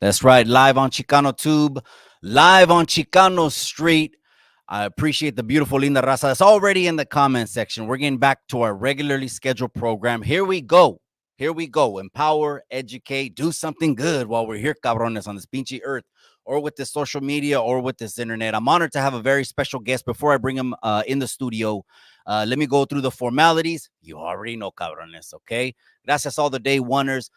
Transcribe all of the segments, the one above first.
That's right. Live on chicanotube, live on Chicano Street. I appreciate the beautiful Linda Raza that's already in the comment section. We're getting back to our regularly scheduled program. Here we go. Here we go. Empower, educate, do something good while we're here, cabrones, on this pinchy earth, or with this social media, or with this internet. I'm honored to have a very special guest. Before I bring him in the studio, let me go through the formalities. You already know, cabrones, okay? Gracias all the day oneers.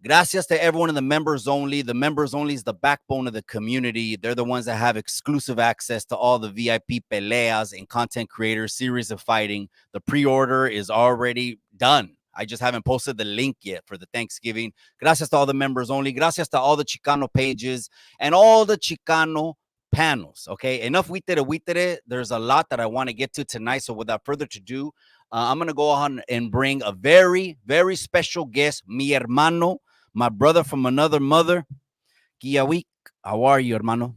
Gracias to everyone in the members only. The members only is the backbone of the community. They're the ones that have exclusive access to all the VIP peleas and content creators, series of fighting. The pre-order is already done. I just haven't posted the link yet for the Thanksgiving. Gracias to all the members only. Gracias to all the Chicano pages and all the Chicano panels. Okay, enough witere. There's a lot that I want to get to tonight. So without further ado, I'm going to go on and bring a very, very special guest, mi hermano, my brother from another mother, Kiyahuitl. How are you, hermano?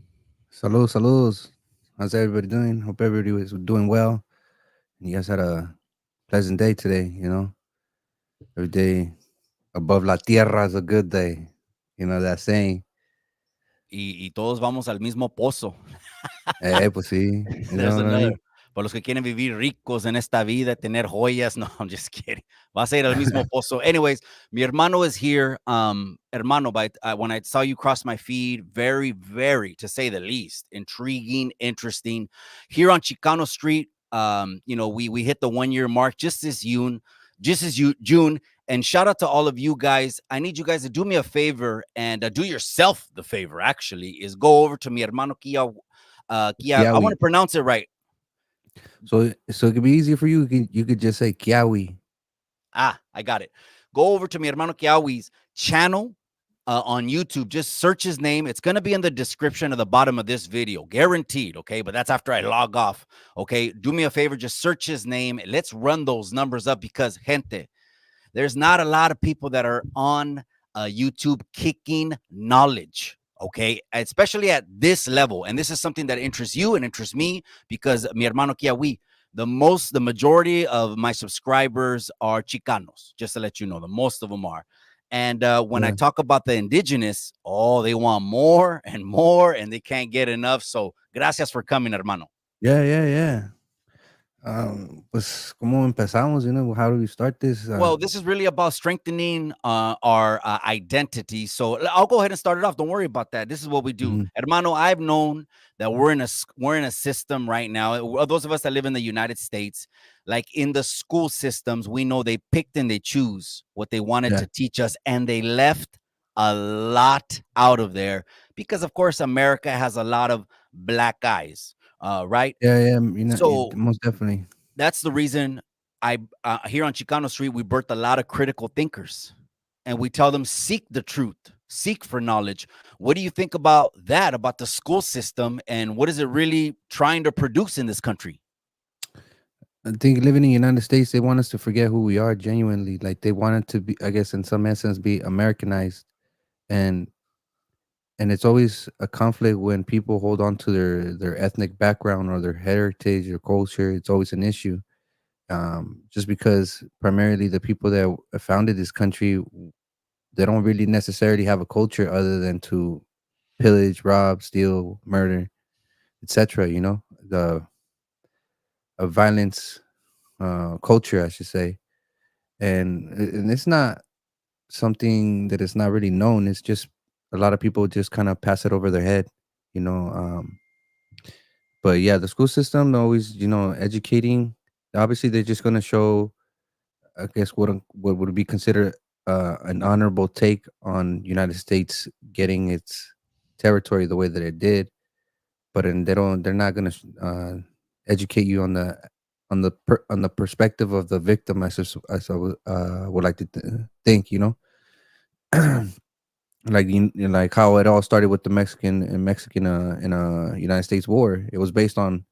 Saludos. How's everybody doing? Hope everybody was doing well. You guys had a pleasant day today, you know? Every day above la tierra is a good day. You know that saying? Y todos vamos al mismo pozo. Pues sí. You There's know what I another. mean? Para los que quieren vivir ricos en esta vida, tener joyas. No, I'm just kidding. Vas a ir al mismo pozo. Anyways, mi hermano is here. Hermano, when I saw you cross my feed, very, very, to say the least, intriguing, interesting. Here on Chicano Street, you know, we hit the 1 year mark just this June. And shout out to all of you guys. I need you guys to do me a favor and do yourself the favor, actually, is go over to mi hermano Kia. I want to pronounce it right. So it could be easier for you. You could just say Kiyahuitl. I got it. Go over to mi hermano Kiyahuitl's channel on YouTube. Just search his name. It's going to be in the description at the bottom of this video. Guaranteed, okay? But that's after I log off, okay? Do me a favor. Just search his name. Let's run those numbers up because, gente, there's not a lot of people that are on YouTube kicking knowledge, okay? Especially at this level. And this is something that interests you and interests me because mi hermano Kiyahuitl, the majority of my subscribers are Chicanos, just to let you know. The most of them are. And when I Yeah. talk about the indigenous, oh, they want more, and they can't get enough. So, gracias for coming, hermano. Yeah, yeah, yeah. Pues, ¿cómo empezamos? You know, how do we start this? Well, this is really about strengthening our identity. So I'll go ahead and start it off. Don't worry about that. This is what we do, Mhm. hermano. I've known that we're in a system right now. Those of us that live in the United States, like in the school systems, we know they picked and they choose what they wanted Yeah, to teach us, and they left a lot out of there because, of course, America has a lot of black guys, right? yeah, yeah. You know, So most definitely. that's the reason I here on Chicano Street we birth a lot of critical thinkers, and we tell them seek the truth, seek for knowledge. What do you think about that? About the school system, and what is it really trying to produce in this country? I think living in the United States, they want us to forget who we are genuinely. Like they want it to be, I guess, in some essence, be Americanized, and it's always a conflict when people hold on to their ethnic background or their heritage or culture. It's always an issue. Just because primarily the people that founded this country, they don't really necessarily have a culture other than to pillage, rob, steal, murder, etc. You know, the a violence culture, I should say, and it's not something that is not really known. It's just a lot of people just kind of pass it over their head, you know. But yeah, the school system always, you know, educating. Obviously, they're just going to show, I guess, what would be considered an honorable take on United States getting its territory the way that it did. But and they're not going to educate you on on the perspective of the victim, as I would like to think, you know. Like like how it all started with the Mexican United States war. It was based on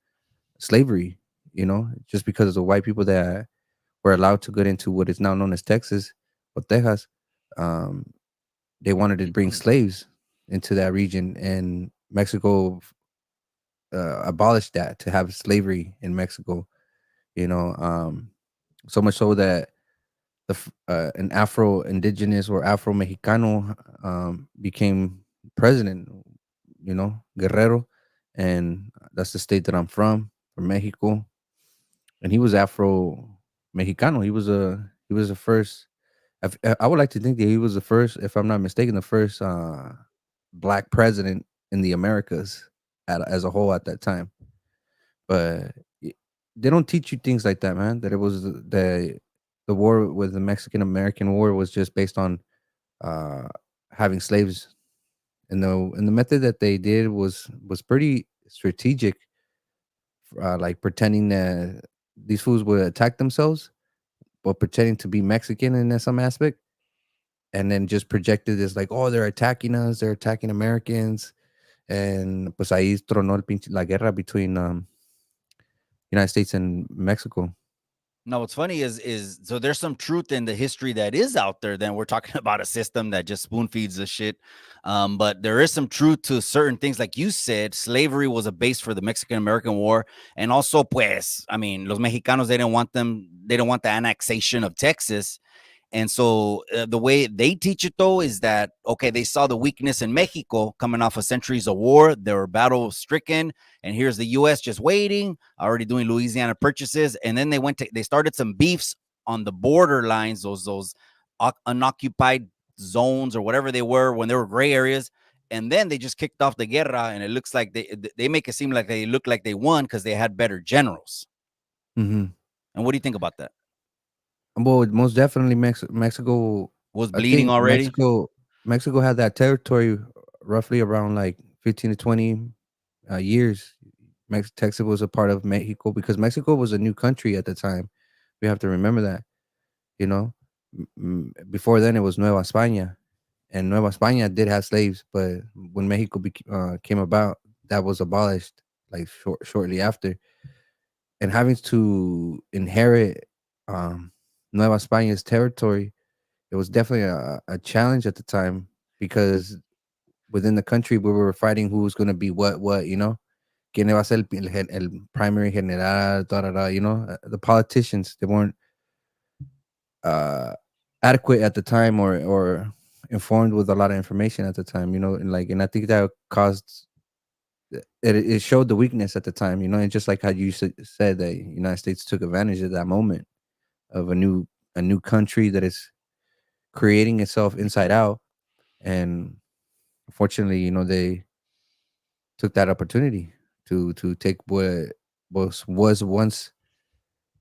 slavery, you know, just because of the white people that were allowed to get into what is now known as Texas or Texas. Um, they wanted to bring slaves into that region, and Mexico abolished that to have slavery in Mexico. You know, so much so that an Afro indigenous or Afro Mexicano became president. You know, Guerrero, and that's the state that I'm from Mexico. And he was Afro Mexicano. He was the first. I would like to think that he was the first, if I'm not mistaken, the first black president in the Americas as a whole at that time. But they don't teach you things like that, man. That it was the war with the Mexican American War was just based on uh, having slaves, and the method that they did was pretty strategic, like pretending that these fools would attack themselves, but pretending to be Mexican in some aspect, and then just projected as like, oh, they're attacking us, they're attacking Americans, and pues ahí tronó la guerra between United States and Mexico. No, what's funny is so there's some truth in the history that is out there. Then we're talking about a system that just spoon feeds the shit. But there is some truth to certain things, like you said. Slavery was a base for the Mexican American War, and also, pues, I mean, los mexicanos they didn't want them. They didn't want the annexation of Texas. And so the way they teach it though is that okay, they saw the weakness in Mexico coming off of centuries of war. They were battle stricken, and here's the U.S. just waiting, already doing Louisiana purchases, and then they started some beefs on the border lines, those unoccupied zones or whatever they were when they were gray areas. And then they just kicked off the guerra, and it looks like they make it seem like they look like they won because they had better generals. Hmm. And what do you think about that? Well, most definitely Mexico. Was I bleeding think already? Mexico had that territory roughly around like 15 to 20 years. Texas was a part of Mexico because Mexico was a new country at the time. We have to remember that, you know. Before then, it was Nueva España, and Nueva España did have slaves, but when Mexico came about, that was abolished like shortly after. And having to inherit um, Nueva España's territory, it was definitely a challenge at the time because within the country we were fighting who was going to be what, you know. ¿Quién va a ser el primary general? Da, da, da, you know, the politicians, they weren't uh, adequate at the time, or informed with a lot of information at the time, and I think that caused it showed the weakness at the time, and just like how you said that United States took advantage of that moment of a new country that is creating itself inside out, and unfortunately, they took that opportunity to take what was once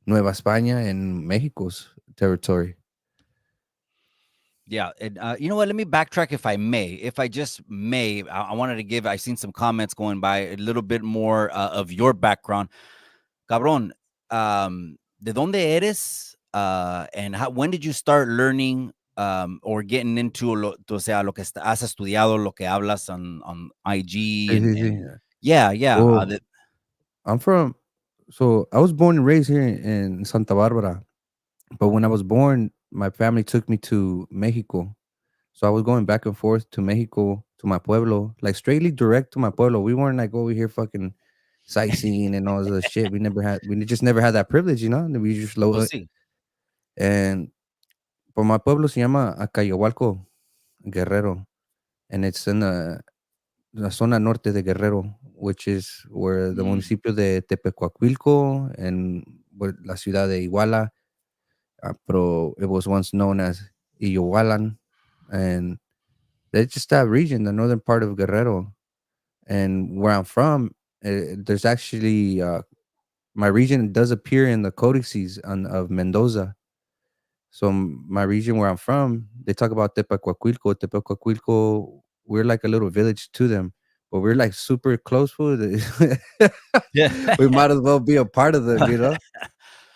Nueva España and Mexico's territory. Yeah, and you know what? Let me backtrack if I may. If I just may, I wanted to give. I seen some comments going by a little bit more of your background, cabrón. ¿De dónde eres? And when did you start learning or getting into o sea, lo que has estudiado, lo que hablas on IG Sí, and sí, sí. yeah, yeah. Well, I'm from so I was born and raised here in Santa Barbara, but when I was born, my family took me to Mexico. So I was going back and forth to Mexico, to my pueblo, like straightly direct to my pueblo. We weren't like over here fucking sightseeing and all this other shit. We just never had that privilege, We just Pues slow sí. and but my pueblo se llama Acayahualco, Guerrero, and it's in la zona norte de Guerrero, which is where the Mm, municipio de Tepecuacuilco and la ciudad de Iguala, pero it was once known as Iowalan, and it's just that region, the northern part of Guerrero. And where I'm from, there's actually my region does appear in the codices of Mendoza. So my region where I'm from, they talk about Tepecuacuilco. Tepecuacuilco, we're like a little village to them, but we're like super close food. yeah. We might as well be a part of them, O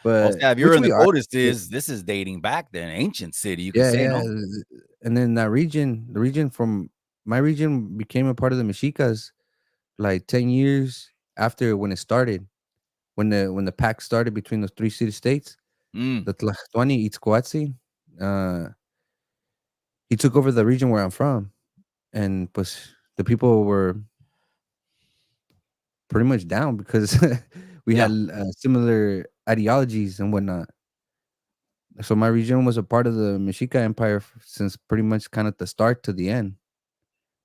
but sea, if you're which in the we are. codices, this is dating back to an ancient city, you could Yeah, say, yeah. no? And then that region, the region from my region became a part of the Mexicas like 10 years after when it started. When the pact started between those three city states, Mm, the Tlactuani Itzcoatzi, he took over the region where I'm from. And pues the people were pretty much down because we yeah. had similar ideologies and whatnot. So my region was a part of the Mexica Empire since pretty much kind of the start to the end.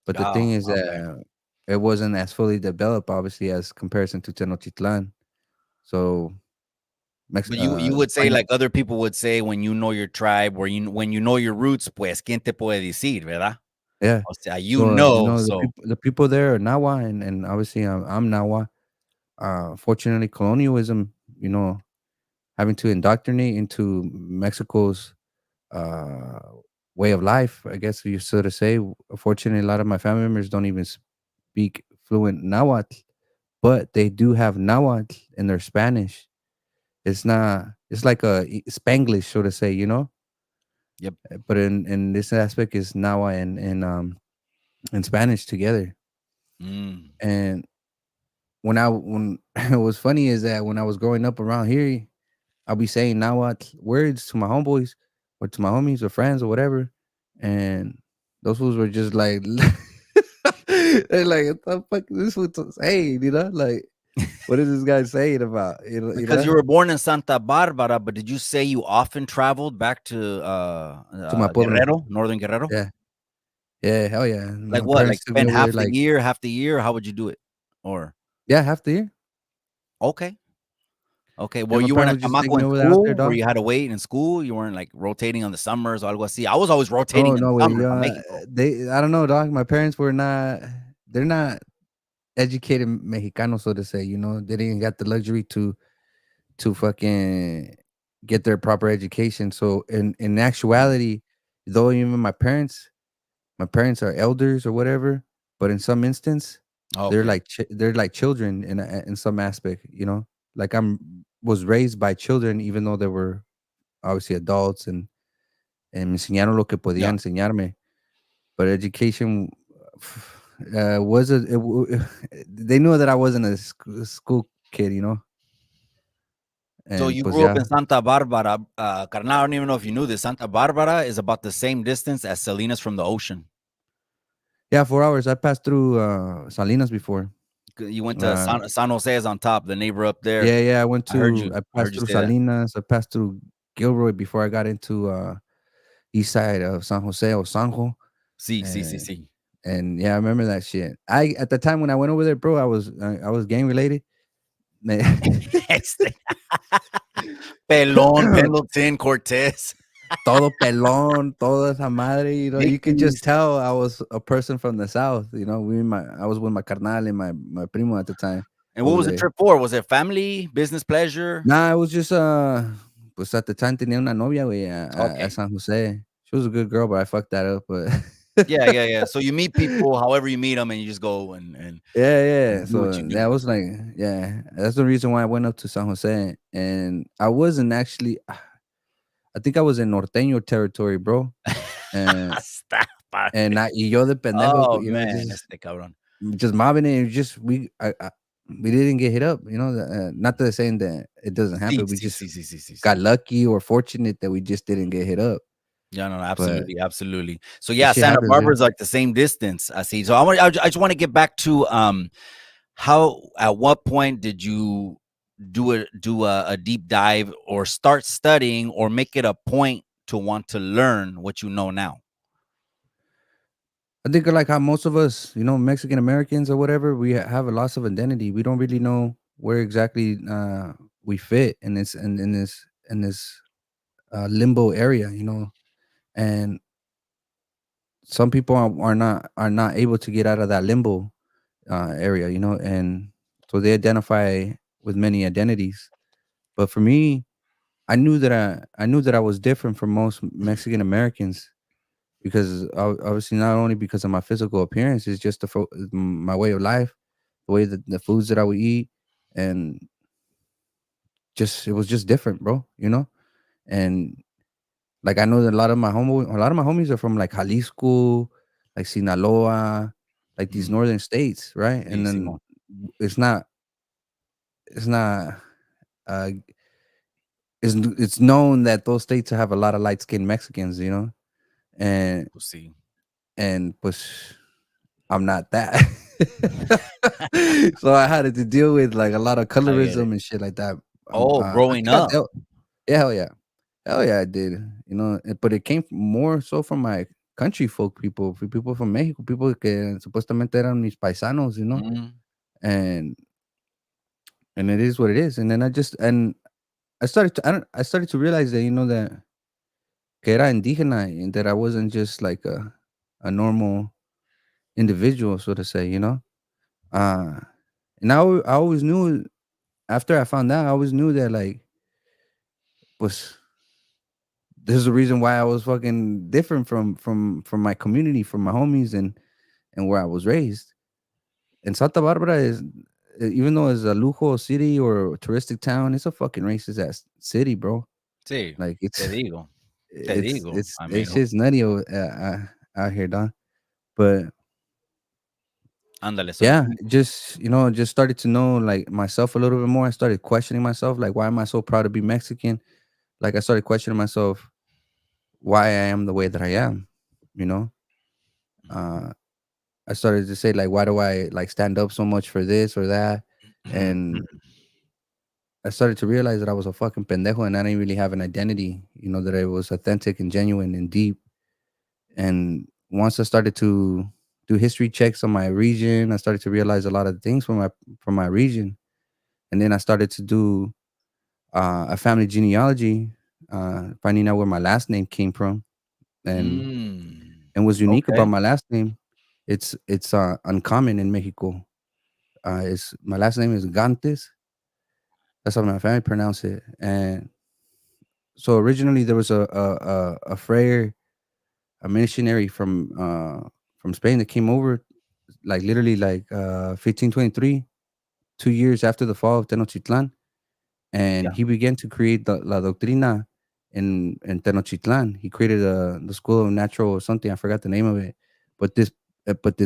But the thing Oh, is okay. that it wasn't as fully developed, obviously, as comparison to Tenochtitlan. So But you would say, España, like other people would say, when you know your tribe, or when you know your roots, pues, ¿quién te puede decir, verdad? yeah. O sea, So the so people there are Nahua, and obviously I'm Nahua. Fortunately, colonialism, having to indoctrinate into Mexico's uh, way of life, I guess you so to say. Fortunately, a lot of my family members don't even speak fluent Nahuatl, but they do have Nahuatl in their Spanish. It's not. It's like a Spanglish, so to say, yep. But in this aspect, is Nahua and Spanish together. Mm. And when it was funny is that when I was growing up around here, I'll be saying Nahuatl words to my homeboys or to my homies or friends or whatever, and those fools were just like, they're like, "What the fuck is this fool saying?" Like, what is this guy saying about? Because you were born in Santa Barbara, but did you say you often traveled back to To my pueblo. Guerrero, Northern Guerrero? Yeah, yeah, hell yeah. Like My what? Like parents took me spend over there, like, half the year? How would you do it? Or yeah, half the year. okay. Okay. Yeah, Well, my you weren't parents a would just take chamaco me in over there out there, school where dog. you had to wait in school. You weren't like rotating on the summers or algo así. I was always rotating No, in the no way. summer from Mexico. I don't know, dog. My parents were not. They're not educated Mexicanos, so to say. They didn't got the luxury to fucking get their proper education. So in Mm. actuality, though even my parents are elders or whatever, but in some instance, they're Okay. like they're like children in some aspect. Like I'm was raised by children, even though they were obviously adults and me enseñaron lo que Yeah. podían enseñarme. But education they knew that I wasn't a school kid, So and you pues grew up yeah. in Santa Barbara. Carnal, I don't even know if you knew this. Santa Barbara is about the same distance as Salinas from the ocean. Yeah, 4 hours. I passed through, Salinas before. You went to Uh, San Jose is on top, the neighbor up there. yeah, yeah, I heard I I passed heard you through say that. Salinas, I passed through Gilroy before I got into, east side of San Jose or Sanjo, Sí, sí, sí, and sí. yeah, I remember that shit. I At the time when I went over there, bro, I was gang related. Man, Este, Pelón, Pendleton, Cortez. todo pelón, toda esa madre. You could just Dickies. tell I was a person from the south. I was with my carnal and my primo at the time And what over was the there. trip for? Was it family, business pleasure? Nah, it was just pues at the time tenía una novia, güey, at Okay. San Jose. She was a good girl, but I fucked that up. But Yeah, yeah, yeah. So you meet people however you meet them, and you just go yeah, and yeah. do what you So do. that was like, yeah, that's the reason why I went up to San Jose. And I wasn't actually, I think I was in Norteño territory, bro. And Está padre. y yo de pendejo, Oh, man, este cabrón. just mobbing it. And just we didn't get hit up. Not that saying that it doesn't Sí, happen. We sí, just sí, sí, sí, sí, got sí. lucky or fortunate that we just didn't get hit up. Yeah, no, no, But absolutely, absolutely. So this yeah, shit Santa happens, Barbara dude. is like the same distance. I see. So I just want to get back to how at what point did you do a deep dive or start studying or make it a point to want to learn what you know now? I think like how most of us, Mexican Americans or whatever, we have a loss of identity. We don't really know where exactly we fit in this limbo area, and some people are not able to get out of that limbo area, and so they identify with many identities. But for me, I knew that I was different from most Mexican Americans because obviously not only because of my physical appearance, it's just my way of life, the way that the foods that I would eat, and just it was just different, bro. And like I know that a lot of my homies are from like Jalisco, like Sinaloa, like these Mm, northern states, right? sí, And then Simón. it's not it's not uh it's known that those states have a lot of light skinned Mexicans, and Pues sí. pues I'm not that. So I had to deal with like a lot of I get colorism it. and shit like that. Oh, I growing think I up. dealt. Yeah, hell yeah, hell yeah, I did. But it came more so from my country folk people, people from Mexico, people que supuestamente eran mis paisanos, Mm, and it is what it is. And then I started to realize that that que era indígena and that I wasn't just like a normal individual, so to say, Uh, and I always knew after I found out, I always knew that like was there's a reason why I was fucking different from my community, from my homies and where I was raised. And Santa Barbara is even though it's a lujo city or a touristic town, it's a fucking racist ass city, bro. sí, Like te it's digo, te it's digo, it's it's amigo. just nutty out here, dog. But Ándale, so yeah, just started to know like myself a little bit more. I started questioning myself, like why am I so proud to be Mexican? Like I started questioning myself why I am the way that I am, you know? Uh I started to say like why do I like stand up so much for this or that? And I started to realize that I was a fucking pendejo and I didn't really have an identity, that I was authentic and genuine and deep. And once I started to do history checks on my region, I started to realize a lot of things from my region. And then I started to do a family genealogy, finding out where my last name came from. And Mm, what's unique about okay. my last name, it's uncommon in Mexico. It's My last name is Gantes. That's how my family pronounce it. And so originally there was a friar, a missionary from Spain that came over, like literally like 1523, 2 years after the fall of Tenochtitlan, and Yeah. he began to create the La Doctrina in Tenochtitlan. He created the School of Natural or something. I forgot the name of it. But this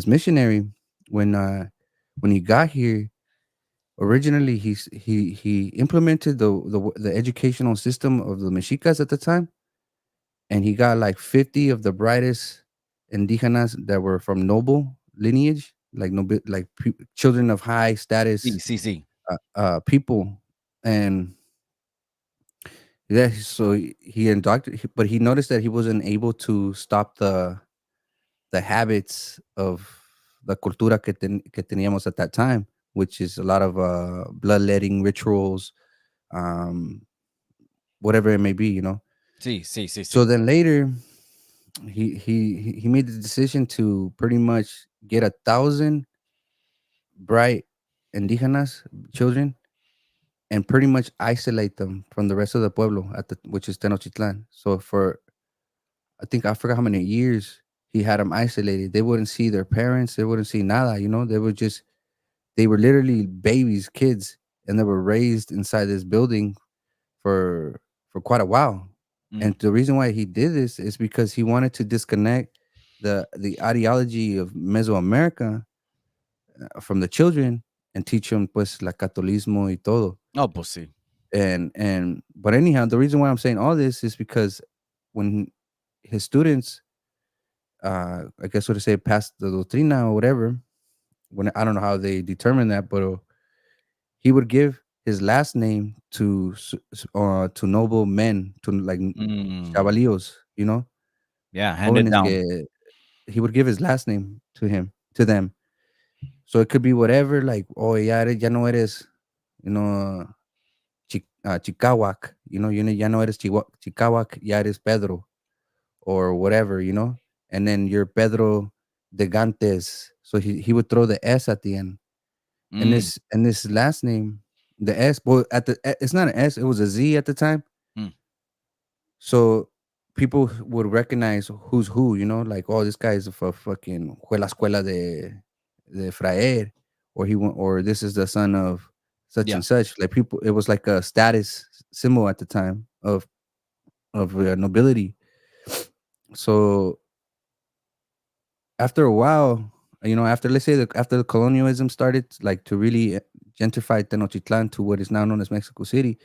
missionary, when uh, when he got here, originally he implemented the educational system of the Mexicas at the time, and he got like 50 of the brightest indigenas that were from noble lineage, like children of high Sí, status sí, sí. people, and Yeah, so he indoctrinated, but he noticed that he wasn't able to stop the habits of the cultura que teníamos at that time, which is a lot of bloodletting rituals, um, whatever it may be, you know. Sí, sí, sí, So sí. then later, he made the decision to pretty much get 1,000 bright indigenas children and pretty much isolate them from the rest of the pueblo at the which is Tenochtitlan. So for I think I forgot how many years he had them isolated. They wouldn't see their parents. They wouldn't see nada. You know, they were literally babies, kids, and they were raised inside this building for for quite a while. Mm. And the reason why he did this is because he wanted to disconnect the ideology of Mesoamerica from the children and teach them pues la catolicismo y todo. Oh, pues sí. And but anyhow, the reason why I'm saying all this is because when his students, I guess what to say, passed the doctrina or whatever, when I don't know how they determine that, but he would give his last name to noble men, to like Mm. chavalillos, you know, Yeah, hand it jóvenes down. que he would give his last name to them. So it could be whatever, like, oh, ya no eres, you know, Chicawak, you know, ya no eres Chicawak, ya eres Pedro or whatever, you know, and then you're Pedro de Gantes. So he would throw the S at the end. Mm. And this last name, the S, well, it's not an S, it was a Z at the time. Mm. So people would recognize who's who, you know, like, oh, this guy is for fucking fue la escuela de Fraer, or or this is the son of such Yeah. and such. Like people, it was like a status symbol at the time of nobility. So after a while, you know, after let's say after the colonialism started, like to really gentrify Tenochtitlan to what is now known as Mexico City,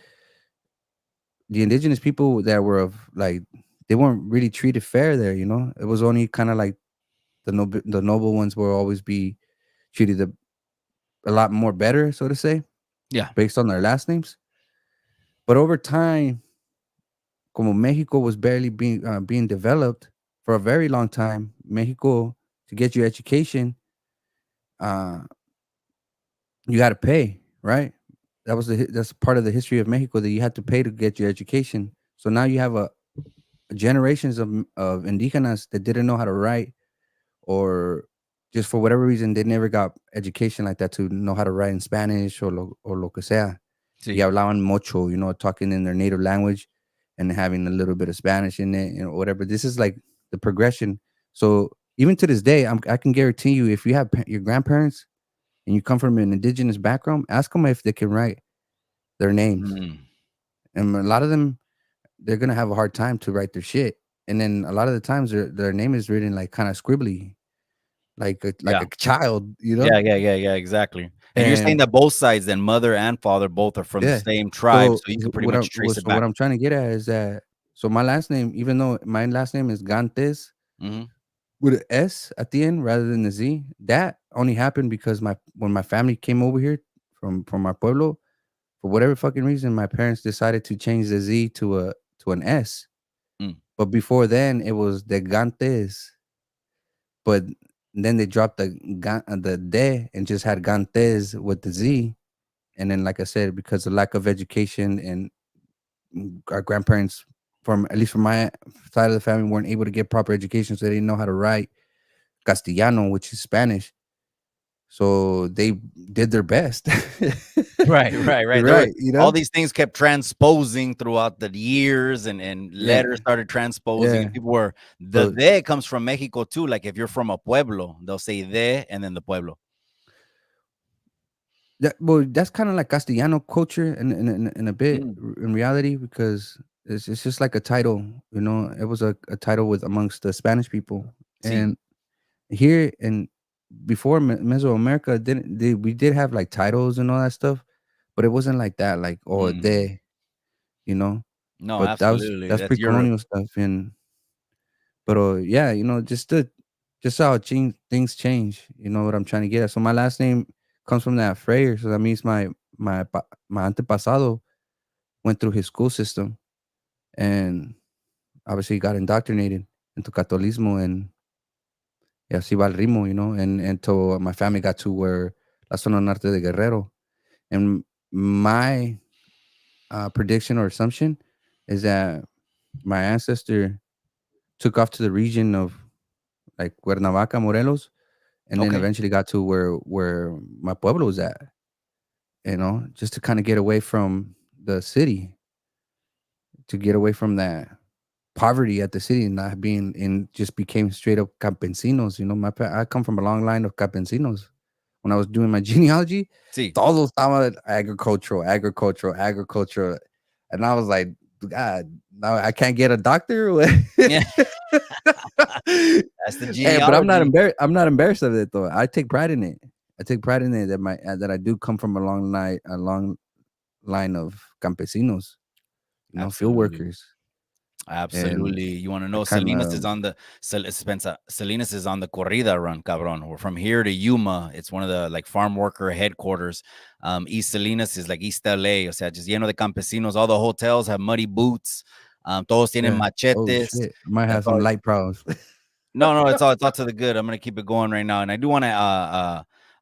the indigenous people that were of like they weren't really treated fair there. You know, it was only kind of like the noble ones will always be treated a lot more better, so to say, Yeah. based on their last names. But over time, como Mexico was barely being developed for a very long time, Mexico to get your education, uh, you got to pay, right? That's part of the history of Mexico that you had to pay to get your education. So now you have a generations of indigenas that didn't know how to write, or just for whatever reason they never got education like that to know how to write in Spanish or lo que sea. Y Sí. hablaban mucho, you know, talking in their native language and having a little bit of Spanish in it, you know, whatever. This is like the progression. So even to this day, I can guarantee you, if you have your grandparents and you come from an indigenous background, ask them if they can write their names. Mm. And a lot of them, they're gonna have a hard time to write their shit. And then a lot of the times their name is written like kind of scribbly, like Yeah. a child, you know? Yeah, yeah, yeah, yeah, exactly. And you're saying And that both sides, then mother and father, both are from the yeah. same tribe, So so you could pretty much trace it what back. I'm trying to get at is that so my last name, even though my last name is Gantes Mhm. with an S at the end rather than a Z, that only happened because my when my family came over here from my pueblo, for whatever fucking reason, my parents decided to change the Z to an S. Mm. But before then, it was the Gantes. But then they dropped the de and just had Gantes with the Z. And then, like I said, because of lack of education and our grandparents, from at least from my side of the family, weren't able to get proper education, so they didn't know how to write Castellano, which is Spanish. So they did their best. Right, right, right. There were Right, you all know? these things kept transposing throughout the years, and Yeah, letters started transposing, yeah. and people were the So "de" comes from Mexico too. Like if you're from a pueblo, they'll say "de" and then the pueblo. that's kind of like Castellano culture in a bit Mm. in reality, because it's just like a title, you know. It was a title with amongst the Spanish people, Sí. and here and before Mesoamerica we did have like titles and all that stuff, but it wasn't like that, like oh Mm. they, you know. No, But absolutely. that's That's Europe. pre-colonial stuff, and but yeah, you know, just how things change. You know what I'm trying to get at. So my last name comes from that Freyer, so that means my antepasado went through his school system, and obviously got indoctrinated into Catolicismo, and y así va el ritmo, and until my family got to where la zona norte de Guerrero. And my prediction or assumption is that my ancestor took off to the region of like Cuernavaca, Morelos, and then Okay. eventually got to where my pueblo was at, just to kind of get away from the city, to get away from that poverty at the city, and not being in, just became straight up campesinos. I come from a long line of campesinos. When I was doing my genealogy, Sí. todos estaban agricultural, agricultural, agricultural, and I was like, God, now I can't get a doctor. Yeah. That's the Hey, but I'm not genealogy. embarrassed. I'm not embarrassed of it though. I take pride in it. I take pride in it that that I do come from a long line of campesinos, field Absolutely. workers, and Absolutely. You want to I know kind Salinas of is on the Spencer, Salinas is on the corrida run, cabron. We're from here to Yuma. It's one of the like farm worker headquarters. East Salinas is like East LA. O sea, just lleno de campesinos. All the hotels have muddy boots. Todos tienen yeah. Oh machetes. shit, I might have That's some all. light problems. No, no, it's all to the good. I'm gonna keep it going right now, and I do want to.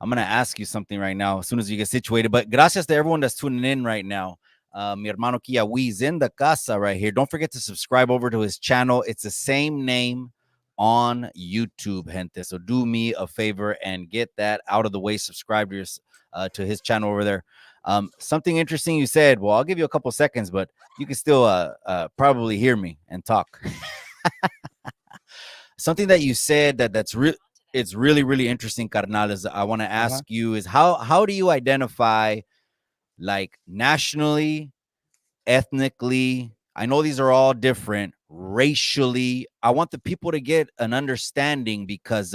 I'm gonna ask you something right now as soon as you get situated. But gracias to everyone that's tuning in right now. Mi hermano Kiyahuitl in the casa right here. Don't forget to subscribe over to his channel. It's the same name on YouTube, gente. So do me a favor and get that out of the way. Subscribe to his channel over there. Something interesting you said. Well, I'll give you a couple seconds, but you can still probably hear me and talk. Something that you said that's real, it's really really interesting, carnal, is I want to Uh-huh. ask you is how do you identify like nationally, ethnically? I know these are all different, racially. I want the people to get an understanding because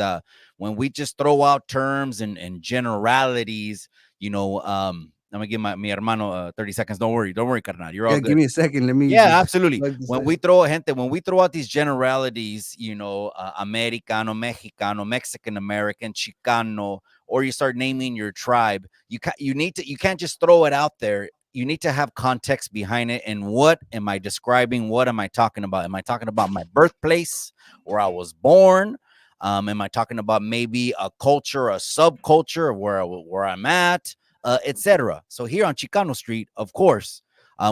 when we just throw out terms and generalities, I'm gonna give mi hermano 30 seconds. Don't worry, carnal, you're all Yeah, good. give me a second. Let me Yeah, just absolutely. plug this When in. we throw gente, when we throw out these generalities, Americano, Mexicano, Mexican American, Chicano, or you start naming your tribe, you can't just throw it out there. You need to have context behind it. And what am I describing? What am I talking about? Am I talking about my birthplace, where I was born? Am I talking about maybe a culture, a subculture of where I'm at, etc. So here on Chicano Street, of course,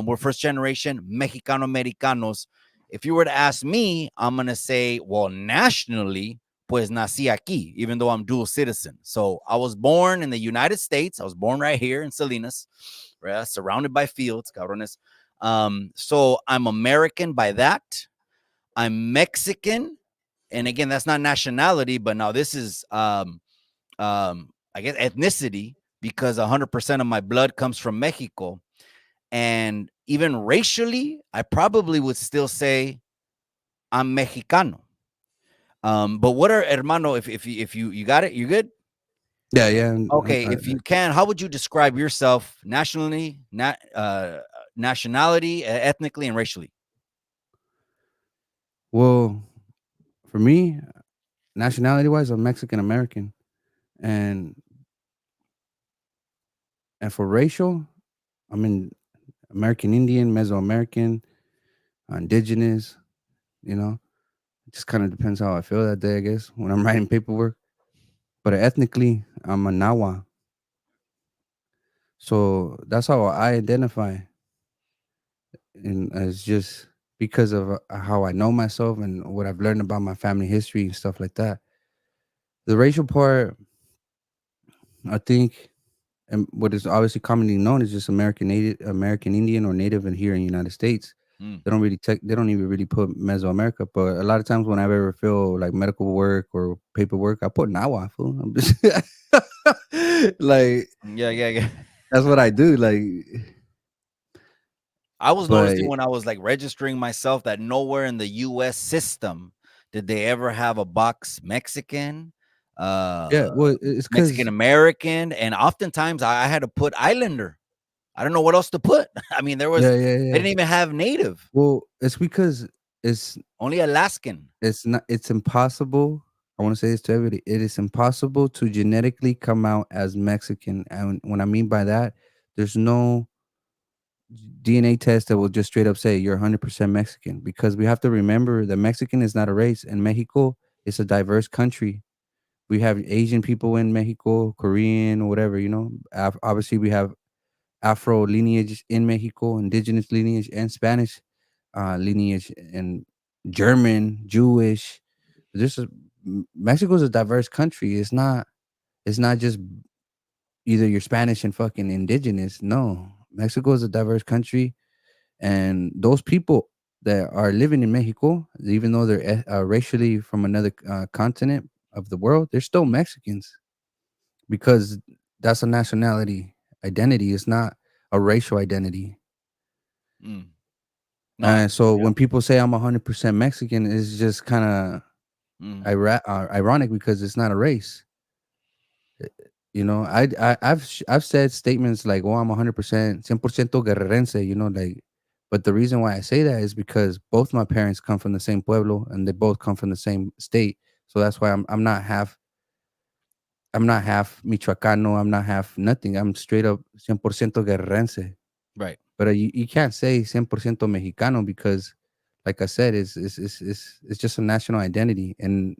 we're first generation Mexicano Americanos. If you were to ask me, I'm going to say, well, nationally, pues nací aquí, even though I'm dual citizen. So I was born in the United States. I was born right here in Salinas, right, surrounded by fields, cabrones. So I'm American by that. I'm Mexican. And again, that's not nationality, but now this is, I guess, ethnicity because 100% of my blood comes from Mexico. And even racially, I probably would still say I'm Mexicano. But what are hermano? If you got it, you good? Yeah, yeah. Okay, if you can, how would you describe yourself nationally, nationality, ethnically, and racially? Well, for me, nationality wise, I'm Mexican American, and for racial, I'm in American Indian, Mesoamerican, indigenous. You know, it just kind of depends how I feel that day, I guess, when I'm writing paperwork. But ethnically, I'm a Nawa, so that's how I identify, and it's just because of how I know myself and what I've learned about my family history and stuff like that. The racial part, I think, and what is obviously commonly known is just American native, American Indian, or Native, and here in the United States. Mm. They don't even really put Mesoamerica. But a lot of times when I ever feel like medical work or paperwork, I put Nawa. Fool. I'm just like, Yeah, yeah, yeah. that's what I do. Like, I was but noticing when I was like registering myself that nowhere in the U.S. system did they ever have a box Mexican, yeah, uh, well, it's Mexican because American, and oftentimes I had to put Islander. I don't know what else to put. I mean, yeah, yeah, they yeah. didn't even have native, Well, it's because it's only Alaskan. it's impossible. I want to say this to everybody. It is impossible to genetically come out as Mexican. And when I mean by that, there's no DNA test that will just straight up say you're 100% Mexican, because we have to remember that Mexican is not a race, and Mexico is a diverse country. We have Asian people in Mexico, Korean, whatever, you know. Obviously, we have Afro lineage in Mexico, indigenous lineage, and Spanish lineage, and German, Jewish. This is Mexico is a diverse country. It's not just either you're Spanish and fucking indigenous. No, Mexico is a diverse country, and those people that are living in Mexico, even though they're racially from another continent of the world, they're still Mexicans, because that's a nationality identity. It's not a racial identity. Mm. No, I And so yeah. when people say I'm 100% Mexican, it's just kind of Mm. ironic, because it's not a race. You know, I've said statements like, "Oh, I'm 100% 100% guerrerense," you know, like, but the reason why I say that is because both my parents come from the same pueblo, and they both come from the same state. So that's why I'm not half Michoacano, I'm not half nothing. I'm straight up 100% guerrerense. Right. But you can't say 100% Mexicano, because, like I said, it's just a national identity, and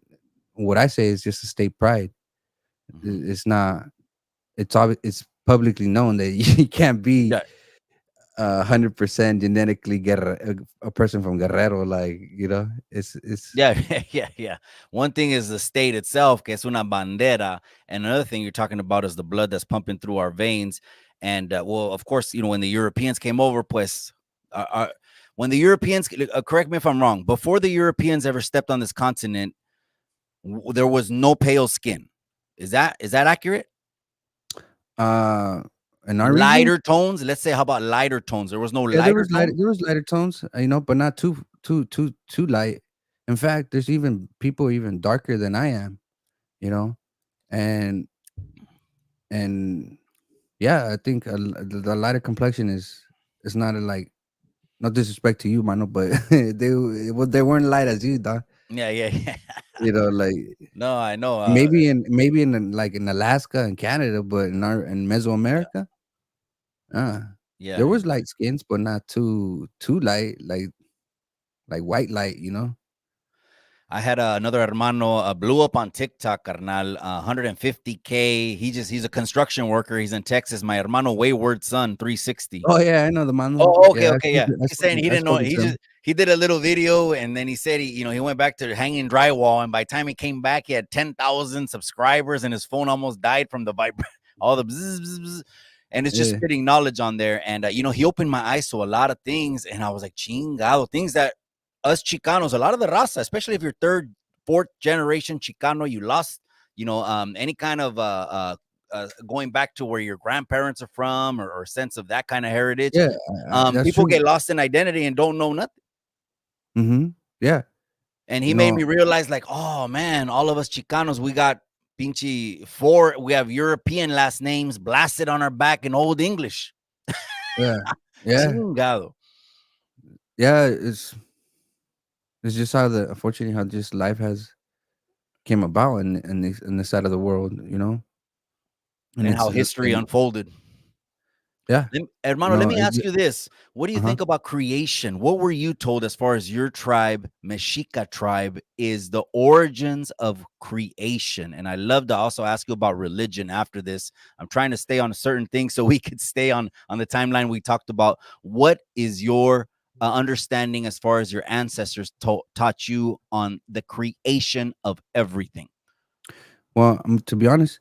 what I say is just a state pride. Mhm. It's not. It's publicly known that you can't be Yeah. 100% genetically a person from Guerrero. Like, you know, it's Yeah, yeah, yeah. One thing is the state itself, que es una bandera, and another thing you're talking about is the blood that's pumping through our veins. And well, of course, when the Europeans came over, pues, when the Europeans, correct me if I'm wrong, before the Europeans ever stepped on this continent, there was no pale skin. Is that accurate? uh in our region. Lighter tones. Let's say, how about lighter tones? There was no Yeah, lighter tone. there was lighter tones, you know, but not too light. In fact, there's even people even darker than I am, you know, and and yeah, I think the lighter complexion is not a, like, no disrespect to you, mano, but they weren't light as you, dog. Yeah, yeah, yeah. You know, like No, I know. maybe in like in Alaska and Canada, but in Yeah, Mesoamerica, uh, yeah, there yeah. was light skins, but not too light, like white light, you know. I had another hermano blew up on TikTok, carnal, 150K. He's a construction worker. He's in Texas. My hermano Wayward son, 360. Oh yeah, I know the man. Oh, okay, Yeah, okay, yeah. He's saying he I didn't know. spoken He to just him. he did a little video, and then he said he went back to hanging drywall, and by the time he came back, he had 10,000 subscribers, and his phone almost died from the all the bzz, bzz, bzz, and it's just Yeah, spitting knowledge on there. And he opened my eyes to a lot of things, and I was like, chingado, things that us Chicanos, a lot of the raza, especially if you're third, fourth generation Chicano, you lost, any kind of going back to where your grandparents are from, or sense of that kind of heritage. yeah, that's People true. get lost in identity and don't know nothing. Yeah, And he you made know, me realize, like, oh man, all of us Chicanos, we got pinche four, we have European last names blasted on our back in Old English. yeah, yeah, Chingado. yeah. It's just how unfortunately how just life has came about in this side of the world, you know, and And how history and unfolded. yeah, you Hermano, let know, me ask you this. What do you uh-huh. think about creation? What were you told as far as your tribe, Mexica tribe, is the origins of creation? And I love to also ask you about religion after this. I'm trying to stay on a certain thing so we could stay on the timeline we talked about. What is your understanding as far as your ancestors taught you on the creation of everything? Well, to be honest,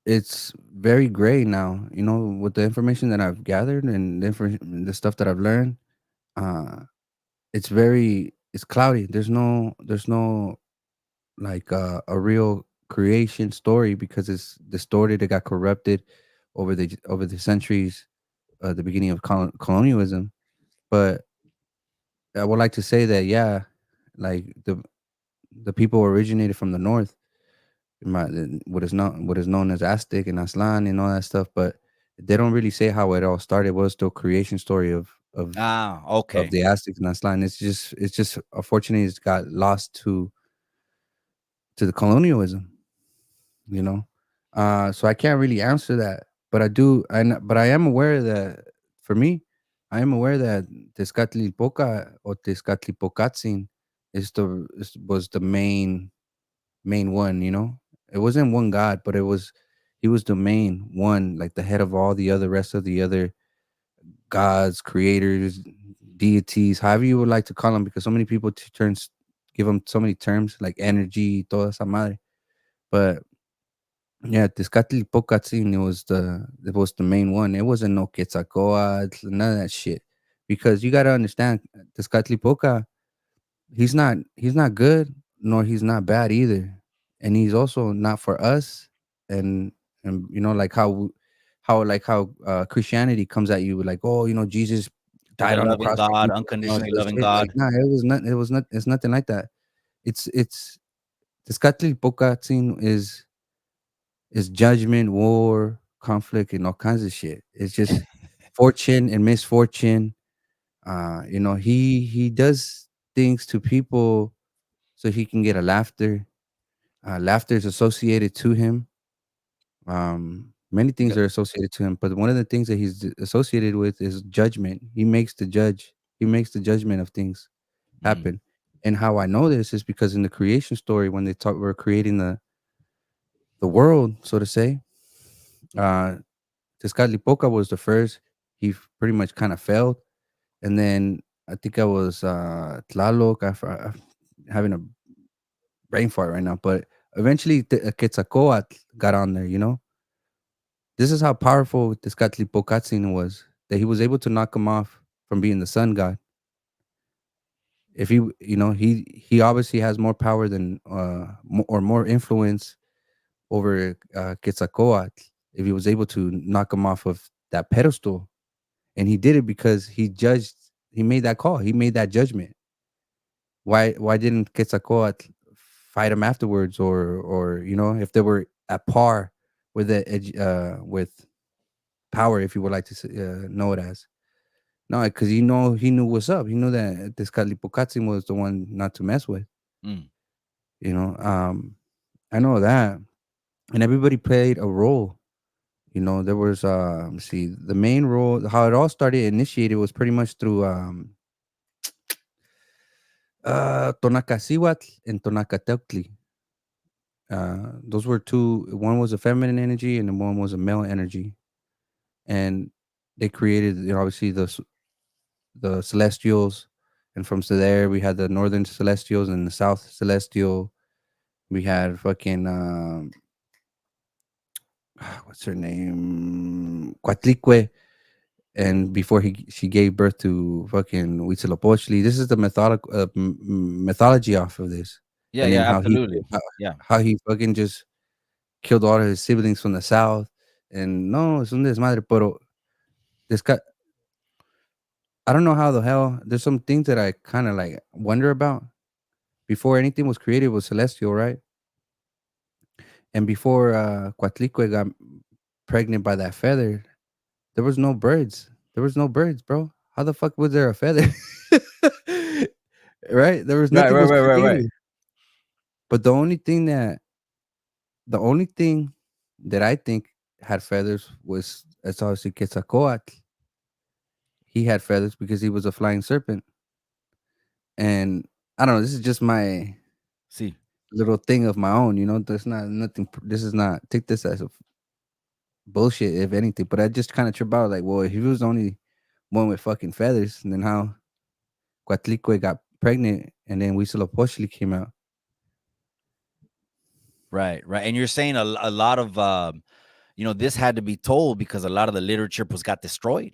it's very gray now. You know, with the information that I've gathered and the stuff that I've learned, uh, it's cloudy. There's no like a real creation story, because it's distorted. It got corrupted over the centuries, the beginning of colonialism. But I would like to say that, yeah, like the people originated from the north, what is known as Aztec and Aslan and all that stuff, but they don't really say how it all started. It was still creation story Ah, of okay. the Aztecs and Aslan. It's just unfortunately it's got lost to the colonialism, you know. So I can't really answer that, but I do. But I am aware that for me. I am aware that Tezcatlipoca or Tezcatlipocatzin was the main one. You know, it wasn't one god, but he was the main one, like the head of all the other rest of the other gods, creators, deities, however you would like to call them, because so many people give them so many terms like energy, toda esa madre. But yeah, Tezcatlipocatzin, it was the main one. It wasn't no Quetzalcoatl, none of that shit. Because you gotta understand, Tezcatlipoca, he's not good, nor he's not bad either. And he's also not for us. And you know, like how Christianity comes at you with like, oh, you know, Jesus Like a died on the loving cross for God, you and all unconditionally that loving shit. Like, God. nah, it's nothing like that. It's Tezcatlipocatzin is judgment, war, conflict, and all kinds of shit. It's just fortune and misfortune. You know, he does things to people so he can get a laughter. Laughter is associated to him. Many things Yep. are associated to him, but one of the things that associated with is judgment. He makes the judge. He makes the judgment of things Mm, happen. And how I know this is because in the creation story, when they talk, we're creating the world, so to say. Uh, Tezcatlipoca was the first. Pretty much kind of failed, and then I think I was Tlaloc. I'm having a brain fart right now, but eventually Quetzalcoatl got on there. You know, this is how powerful Tezcatlipocatzin was, that he was able to knock him off from being the sun god. If he, you know, he obviously has more power than or more influence over Quetzalcoatl. If he was able to knock him off of that pedestal, and he did it because he made that call, he made that judgment. Why didn't Quetzalcoatl fight him afterwards, or you know, if they were at par with with power, if you would like to know it as. No, because he knew what's up. He knew that this Calipocatsin was the one not to mess with. mm. You know, I know that, and everybody played a role. You know, there was see, the main role, how it all started initiated was pretty much through Tonacasihuatl and Tonacatectli. Those were two. One was a feminine energy, and then one was a male energy, and they created, you know, obviously the celestials, and from there we had the northern celestials and the south celestial. We had fucking what's her name, Cuatlicue, and before she gave birth to fucking Huitzilopochtli. This is the mythology off of this, Yeah, and then yeah, absolutely. Yeah. how he fucking just killed all of his siblings from the south. And no, es un desmadre, pero this guy, I don't know how the hell. There's some things that I kind of like wonder about. Before anything was created, it was celestial, right? And before Coatlicue got pregnant by that feather, there was no birds. There was no birds, bro. How the fuck was there a feather? Right? There was Right, nothing right, was right, right, right. created. But the only thing that I think had feathers was, it's obviously Quetzalcoatl. He had feathers because he was a flying serpent. And I don't know, this is just my See. little thing of my own, you know. There's not nothing. This is not, take this as a bullshit, if anything. But I just kind of trip out, like, well, if he was the only one with fucking feathers, and then how Coatlicue got pregnant, and then Huitzilopochtli came out. Right, right. And you're saying a lot of this had to be told because a lot of the literature was got destroyed.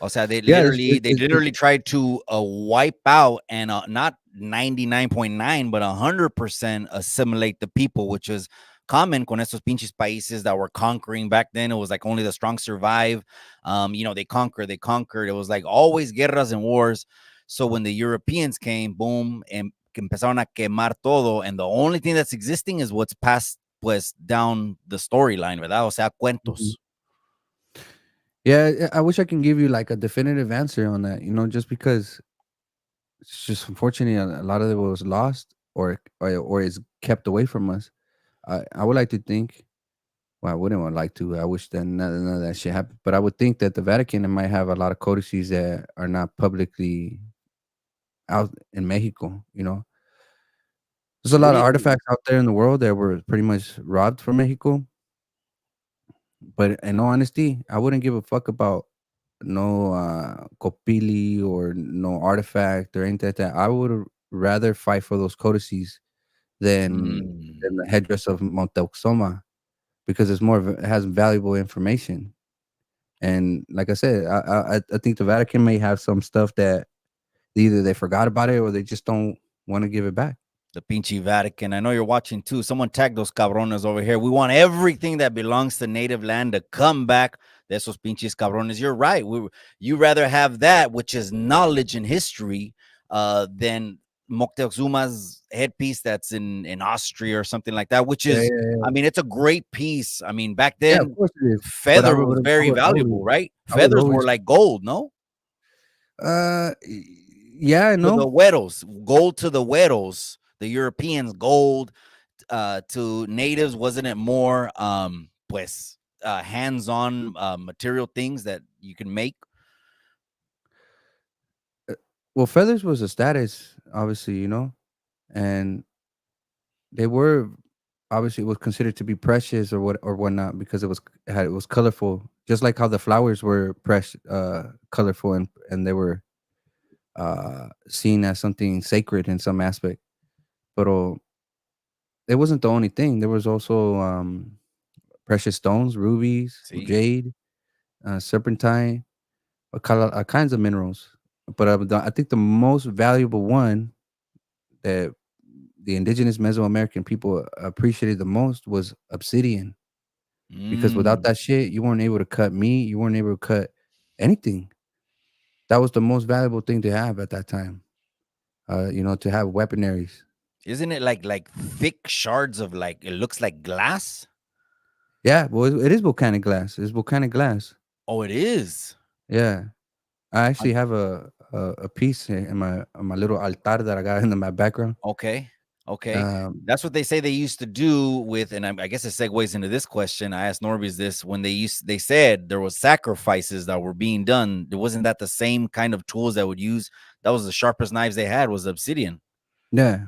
O sea, Yeah, they literally tried to wipe out and not 99.9, but 100% assimilate the people, which is common con estos pinches países that were conquering back then. It was like only the strong survive. They conquered, they conquered. It was like always guerras and wars. So when the Europeans came, boom, and que empezaron a quemar todo, and the only thing that's existing is what's passed pues down the storyline, ¿verdad? O sea, Mhm. cuentos. Yeah, I wish I can give you like a definitive answer on that. You know, just because it's just unfortunately a lot of it was lost, or is kept away from us. I would like to think. Well, I wouldn't want like to. I wish that none of that shit happened. But I would think that the Vatican might have a lot of codices that are not publicly out in Mexico. There's a lot of Really? artifacts out there in the world that were pretty much robbed from Mexico. But in all honesty, I wouldn't give a fuck about no copili or no artifact or anything like that. I would rather fight for those codices than Mm. the headdress of Montezuma because it has valuable information. And like I said, I think the Vatican may have some stuff that either they forgot about it or they just don't want to give it back. The Pinchy Vatican. I know you're watching too. Someone tagged those cabrones over here. We want everything that belongs to native land to come back. De esos pinches cabrones. You're right. You rather have that, which is knowledge and history, than Moctezuma's headpiece that's in Austria or something like that, which Yeah, is, yeah, I yeah. mean, it's a great piece. I mean, back Yeah, of then, course it is. But feather was very valuable, right? I would Feathers were always like gold, no? yeah, I To the know. güeros, gold to the güeros, the Europeans, gold to natives, wasn't it more pues hands-on material things that you can make? Uh, Well, feathers was a status, obviously, and they were obviously it was considered to be precious or whatnot because it was colorful, just like how the flowers were colorful and they were seen as something sacred in some aspect. But it wasn't the only thing. There was also precious stones, rubies, See. jade, serpentine, kinds of minerals. But I think the most valuable one that the indigenous Mesoamerican people appreciated the most was obsidian, because without Mm. that shit, you weren't able to cut meat, you weren't able to cut anything. That was the most valuable thing to have at that time. To have weaponaries. Isn't it like thick shards of, like, it looks like glass? Yeah, well, it is volcanic glass. It's volcanic glass. Oh, it is. Yeah, I I- actually have a piece in my little altar that I got in my background. Okay. Okay. Um, That's what they say they used to do with, and I guess it segues into this question. I asked Norby's this when they said there was sacrifices that were being done. Wasn't that the same kind of tools that would use? That was the sharpest knives they had, was obsidian. yeah,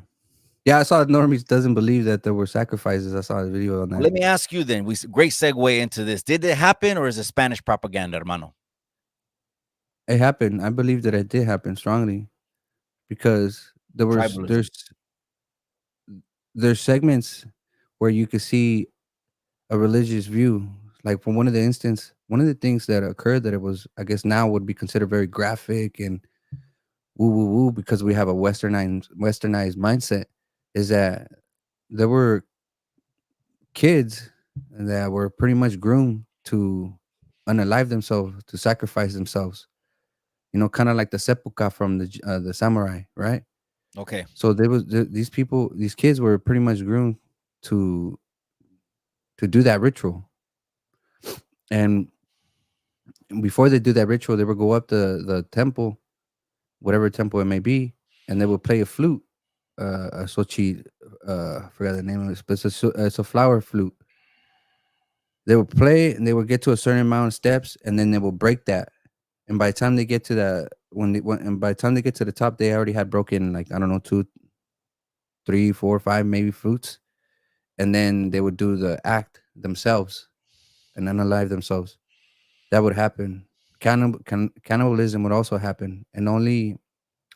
yeah. I saw Normies doesn't believe that there were sacrifices. I saw a video on Well, that. let me ask you then. Great segue into this. Did it happen or is it Spanish propaganda, hermano? It happened. I believe that it did happen strongly because Tribalism. there's segments where you could see a religious view. Like from one of the things that occurred that it was, I guess now would be considered very graphic and woo woo woo because we have a westernized mindset, is that there were kids that were pretty much groomed to unalive themselves, to sacrifice themselves. Kind of like the seppuku from the samurai, right? Okay. So these people, these kids were pretty much groomed to do that ritual, and before they do that ritual, they would go up the temple, whatever temple it may be, and they would play a flute, a sochi, I forgot the name of it, but it's a flower flute. They would play, and they would get to a certain amount of steps, and then they will break that. And by the time they get to the and by the time they get to the top, they already had broken, like, I don't know, two, three, four, five, maybe flutes, and then they would do the act themselves and unalive themselves. That would happen. Cannibalism would also happen, and only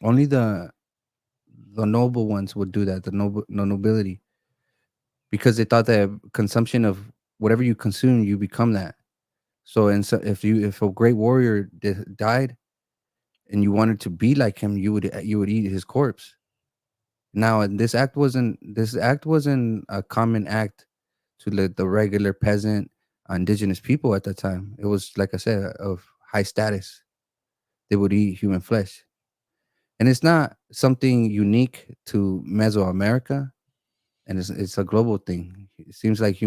the noble ones would do that. The nobility, because they thought that consumption of whatever you consume, you become that. So if a great warrior died and you wanted to be like him, you would eat his corpse. Now, this act wasn't a common act to the regular peasant, indigenous people at that time. It was, like I said, of high status. They would eat human flesh, and it's not something unique to Mesoamerica, and it's a global thing. It seems like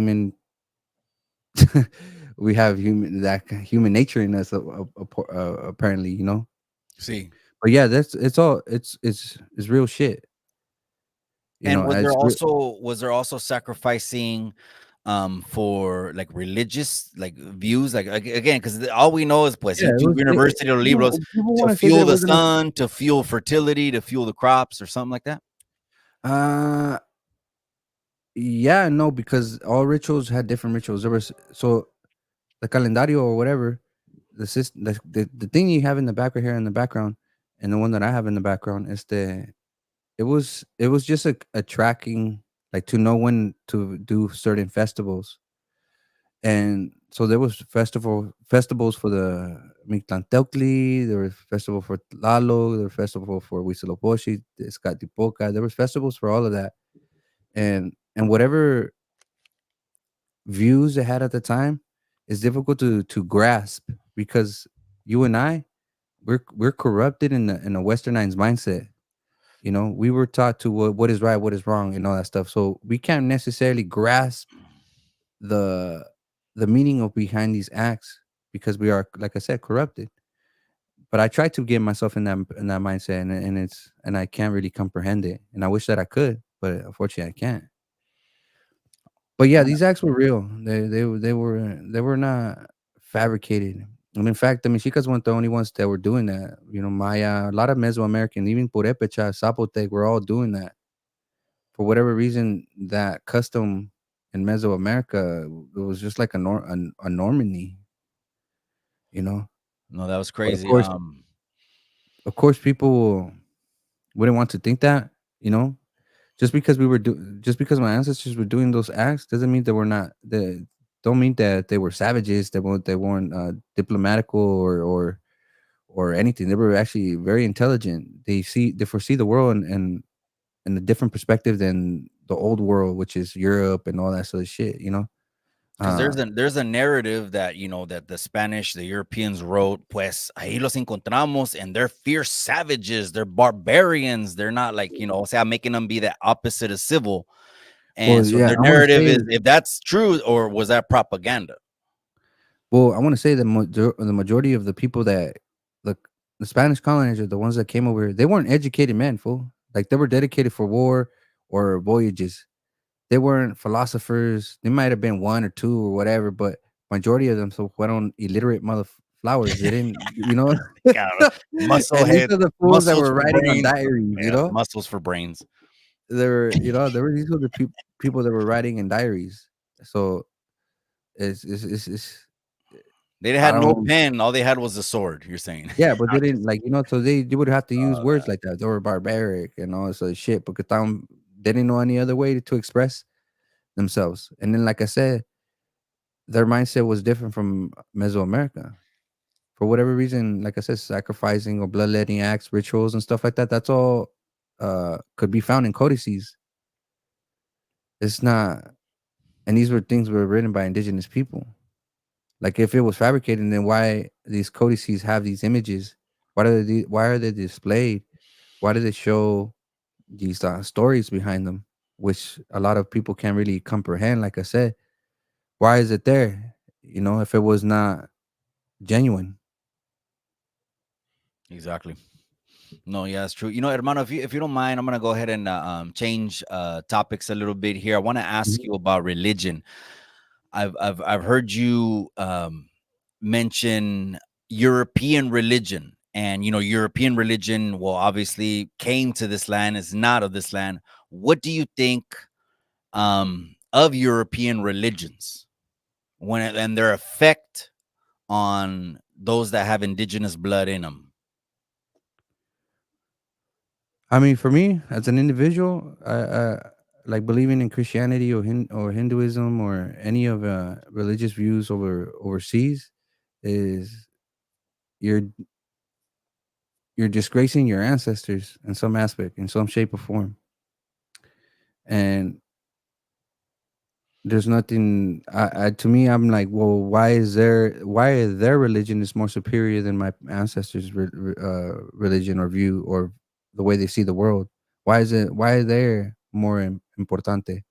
we have human nature in us, apparently, See. But yeah, it's all it's real shit. And was there It's real. also sacrificing for like religious like views, like again, because all we know is pues Yeah, it YouTube was. University or Libros People to want to say that fuel it the wasn't. sun, to fuel fertility, to fuel the crops, or something like that. Yeah, no, because all rituals had different rituals. There was so the calendario or whatever, the thing you have in the back right here in the background, and the one that I have in the background is it was just a tracking, like to know when to do certain festivals. And so there was festivals for the Mictlanteucli, there was festival for Tlaloc, there was festival for Huitzilopochtli, Escatipoca. There was festivals for all of that, and whatever views they had at the time is difficult to grasp, because you and I, we're corrupted in a westernized mindset. You know, we were taught to what is right, what is wrong, and all that stuff. So we can't necessarily grasp the the meaning of behind these acts, because we are, like I said, corrupted. But I try to get myself in that mindset, and I can't really comprehend it. And I wish that I could, but unfortunately I can't. But yeah, these acts were real. They were not fabricated. And in fact, the Mexicas weren't the only ones that were doing that. You know, Maya, a lot of Mesoamerican, even Purepecha, Zapotec, were all doing that. For whatever reason, that custom in Mesoamerica, it was just like a Normandy, you know. No, that was But of crazy. course, people wouldn't want to think that, you know. Just because my ancestors were doing those acts doesn't mean that we're not the don't mean that they were savages, they weren't diplomatical or anything. They were actually very intelligent. They foresee the world in a different perspective than the old world, which is Europe and all that sort of shit, you know. Because Uh there's a narrative that that the Spanish, the Europeans wrote, pues ahí los encontramos, and they're fierce savages, they're barbarians, they're not like o sea, making them be the opposite of civil. well, And so yeah, their I want to narrative say is, if that's true, or was that propaganda? well, I want to say the majority of the people that the the Spanish colonizers, the ones that came over here, they weren't educated men, fool. Like they were dedicated for war or voyages. They weren't philosophers. They might have been one or two or whatever, but majority of them so fueron illiterate mother flowers. They didn't, you know. God, muscle And these head, are the fools that muscles were for writing on brains. diaries, you Yeah, know. muscles for brains. There were these were the people that were writing in diaries. So it's They I had no don't. pen. All they had was a sword. You're saying? Yeah, but they didn't, like, so they would have to use Uh, words like that. They were barbaric and all this other shit because they didn't know any other way to express themselves. And then, like I said, their mindset was different from Mesoamerica. For whatever reason, like I said, sacrificing or bloodletting acts, rituals, and stuff like that, that's all could be found in codices. It's not, and these were things were written by indigenous people. Like if it was fabricated, then why these codices have these images? Why are they displayed? Why do they show these stories behind them, which a lot of people can't really comprehend? Like I said, why is it there? If it was not genuine. exactly. No, yeah, it's true. Hermano, if you don't mind, I'm gonna go ahead and change topics a little bit here. I want to ask Mhm. you about religion. I've heard you mention European religion, and European religion, well, obviously came to this land, is not of this land. What do you think of European religions and their effect on those that have indigenous blood in them? I mean, for me as an individual, I like believing in Christianity or Hinduism or any of religious views overseas is you're you're disgracing your ancestors in some aspect, in some shape or form. And there's nothing. To me, I'm like, well, why their religion is more superior than my ancestors' religion or view or the way they see the world? Why are they more importante?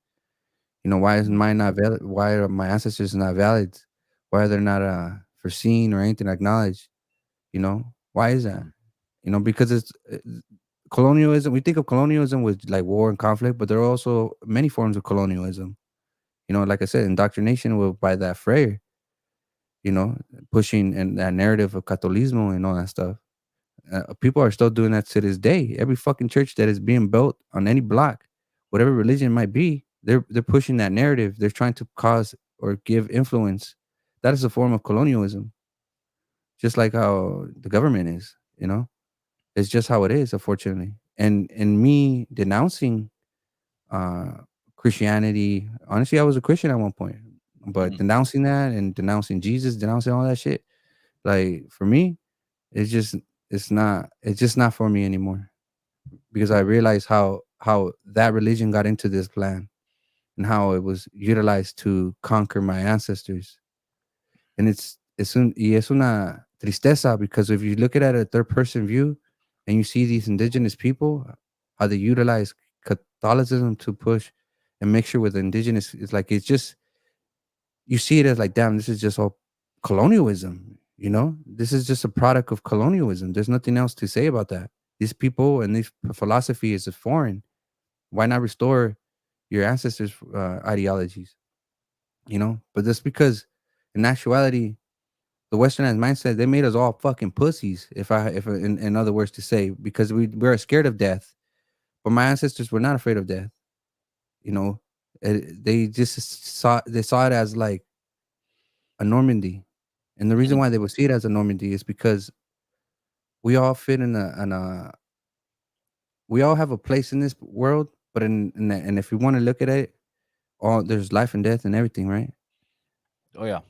Why is Mhm. mine not valid? Why are my ancestors not valid? Why are they not foreseen or anything acknowledged? Why is that? Mhm. Because it's colonialism. We think of colonialism with like war and conflict, but there are also many forms of colonialism. You know, like I said, indoctrination will by that Freire, you know, pushing and that narrative of Catholismo and all that stuff. People are still doing that to this day. Every fucking church that is being built on any block, whatever religion it might be, they're pushing that narrative. They're trying to cause or give influence. That is a form of colonialism, just like how the government is. You know, it's just how it is, unfortunately. And me denouncing uh, Christianity. Honestly, I was a Christian at one point, but Mhm. denouncing that and denouncing Jesus, denouncing all that shit, like for me, it's just it's just not for me anymore because I realized how that religion got into this plan and how it was utilized to conquer my ancestors. And y es una tristeza because if you look at it at a third person view and you see these indigenous people, how they utilize Catholicism to push and mixture with indigenous, it's like it's just you see it as like, damn, this is just all colonialism. You know, this is just a product of colonialism. There's nothing else to say about that. These people and this philosophy is foreign. Why not restore your ancestors' ideologies? You know, but that's because in actuality, the westernized mindset they made us all fucking pussies. If in other words to say, because we're scared of death, but my ancestors were not afraid of death. You know, they just saw it as like a Normandy. And the reason Mhm. why they would see it as a Normandy is because we all fit we all have a place in this world, but and if you want to look at it, all there's life and death and everything, right? Oh yeah.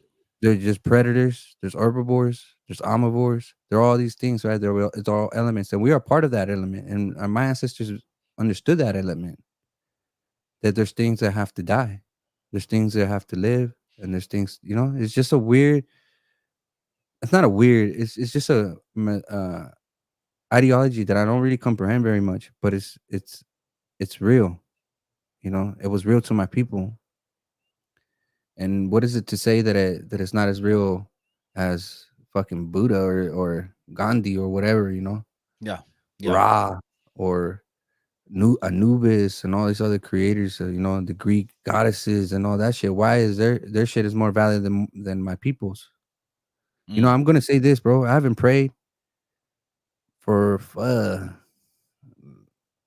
There's just predators, there's herbivores, there's omnivores. There are all these things, right? It's all elements, and we are part of that element. And my ancestors understood that element. That there's things that have to die, there's things that have to live, and there's things, you know. It's just a weird. It's not a weird. It's just a ideology that I don't really comprehend very much, but it's real. You know, it was real to my people. And what is it to say that it's not as real as fucking Buddha or Gandhi or whatever, you know, Yeah. Yeah. Ra or Anubis and all these other creators, you know, the Greek goddesses and all that shit. Why is their shit is more valid than my people's? You know, Mm. I'm gonna say this, bro. I haven't prayed for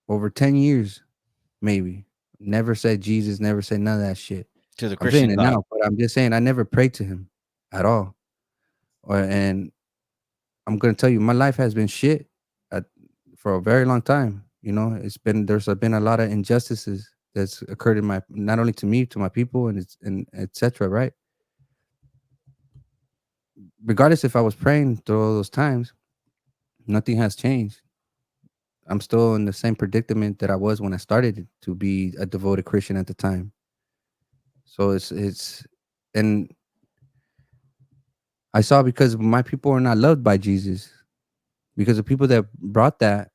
over 10 years, maybe. Never said Jesus. Never said none of that shit. To the I'm saying Christian it God. now, but I'm just saying I never prayed to him at all. And I'm gonna tell you, my life has been shit at, for a very long time. You know, there's been a lot of injustices that's occurred in my not only to me, to my people, and it's and etc. Right? Regardless if I was praying through all those times, nothing has changed. I'm still in the same predicament that I was when I started to be a devoted Christian at the time. So and I saw because my people are not loved by Jesus because the people that brought that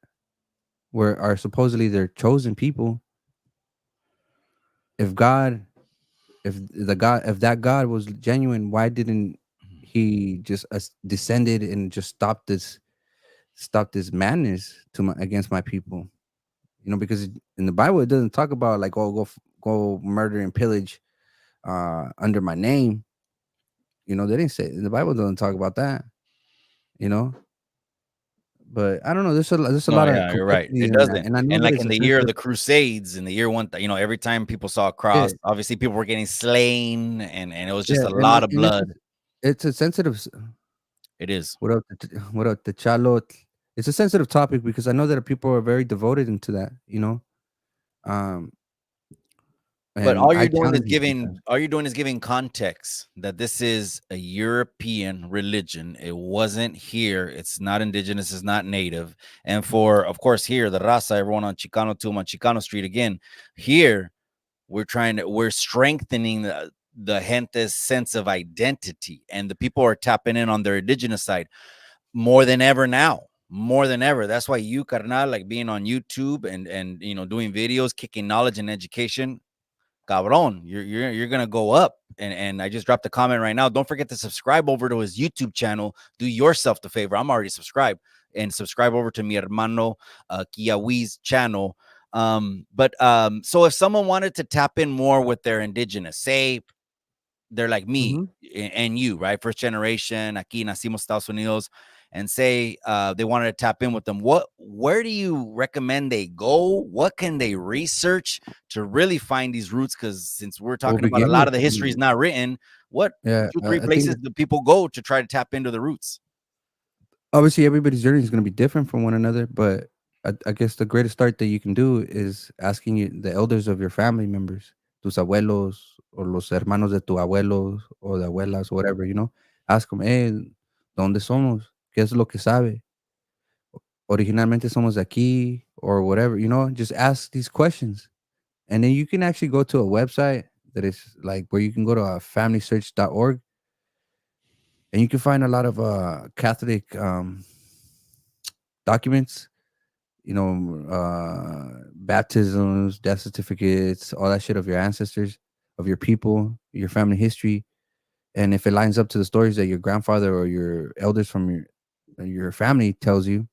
are supposedly their chosen people. If God, if that God was genuine, why didn't he just descended and just stop this madness against my people? You know, because in the Bible it doesn't talk about like, oh, go murder and pillage under my name. You know, they didn't say, the Bible doesn't talk about that. You know, but I don't know. There's a No, lot of yeah, you're right. complexities It in that, doesn't. and I know And that like it's in a the year of sensitive. the Crusades, in the year one, every time people saw a Yeah, cross, obviously people were getting slain, and it was just yeah, a lot of and blood. it's a sensitive. It is. What up, what up, the chalot? It's a sensitive topic because I know that people are very devoted into that. You know, um, But and I challenge you sometimes. all you're doing is giving context that this is a European religion. It wasn't here. It's not indigenous. It's not native. And for, of course, here the raza, everyone on chicanotube on Chicano Street again. Here we're strengthening the gente's sense of identity, and the people are tapping in on their indigenous side more than ever now. More than ever. That's why you, carnal, like being on YouTube and doing videos, kicking knowledge and education, cabron, you're gonna go up. And I just dropped a comment right now. Don't forget to subscribe over to his YouTube channel. Do yourself the favor. I'm already subscribed, and subscribe over to mi hermano Kiyahuitl's channel. But so if someone wanted to tap in more with their indigenous, say they're like me Mhm. and you, right? First generation, aquí nacimos Estados Unidos, and say they wanted to tap in with them. Where do you recommend they go? What can they research to really find these roots? Because since we're We'll talking about a begin lot with of the history is not written, what yeah, two, three I think places do people go to try to tap into the roots? obviously everybody's journey is going to be different from one another, but I guess the greatest start that you can do is asking the elders of your family members, tus abuelos or los hermanos de tu abuelos or the abuelas, whatever, you know. Ask them, hey, ¿dónde somos? ¿Qué es lo que sabe? Originalmente somos de aquí or whatever, you know. Just ask these questions, and then you can actually go to a website that is like where you can go to familysearch.org, and you can find a lot of Catholic documents, you know, baptisms, death certificates, all that shit of your ancestors, of your people, your family history. And if it lines up to the stories that your grandfather or your elders from your family tells you,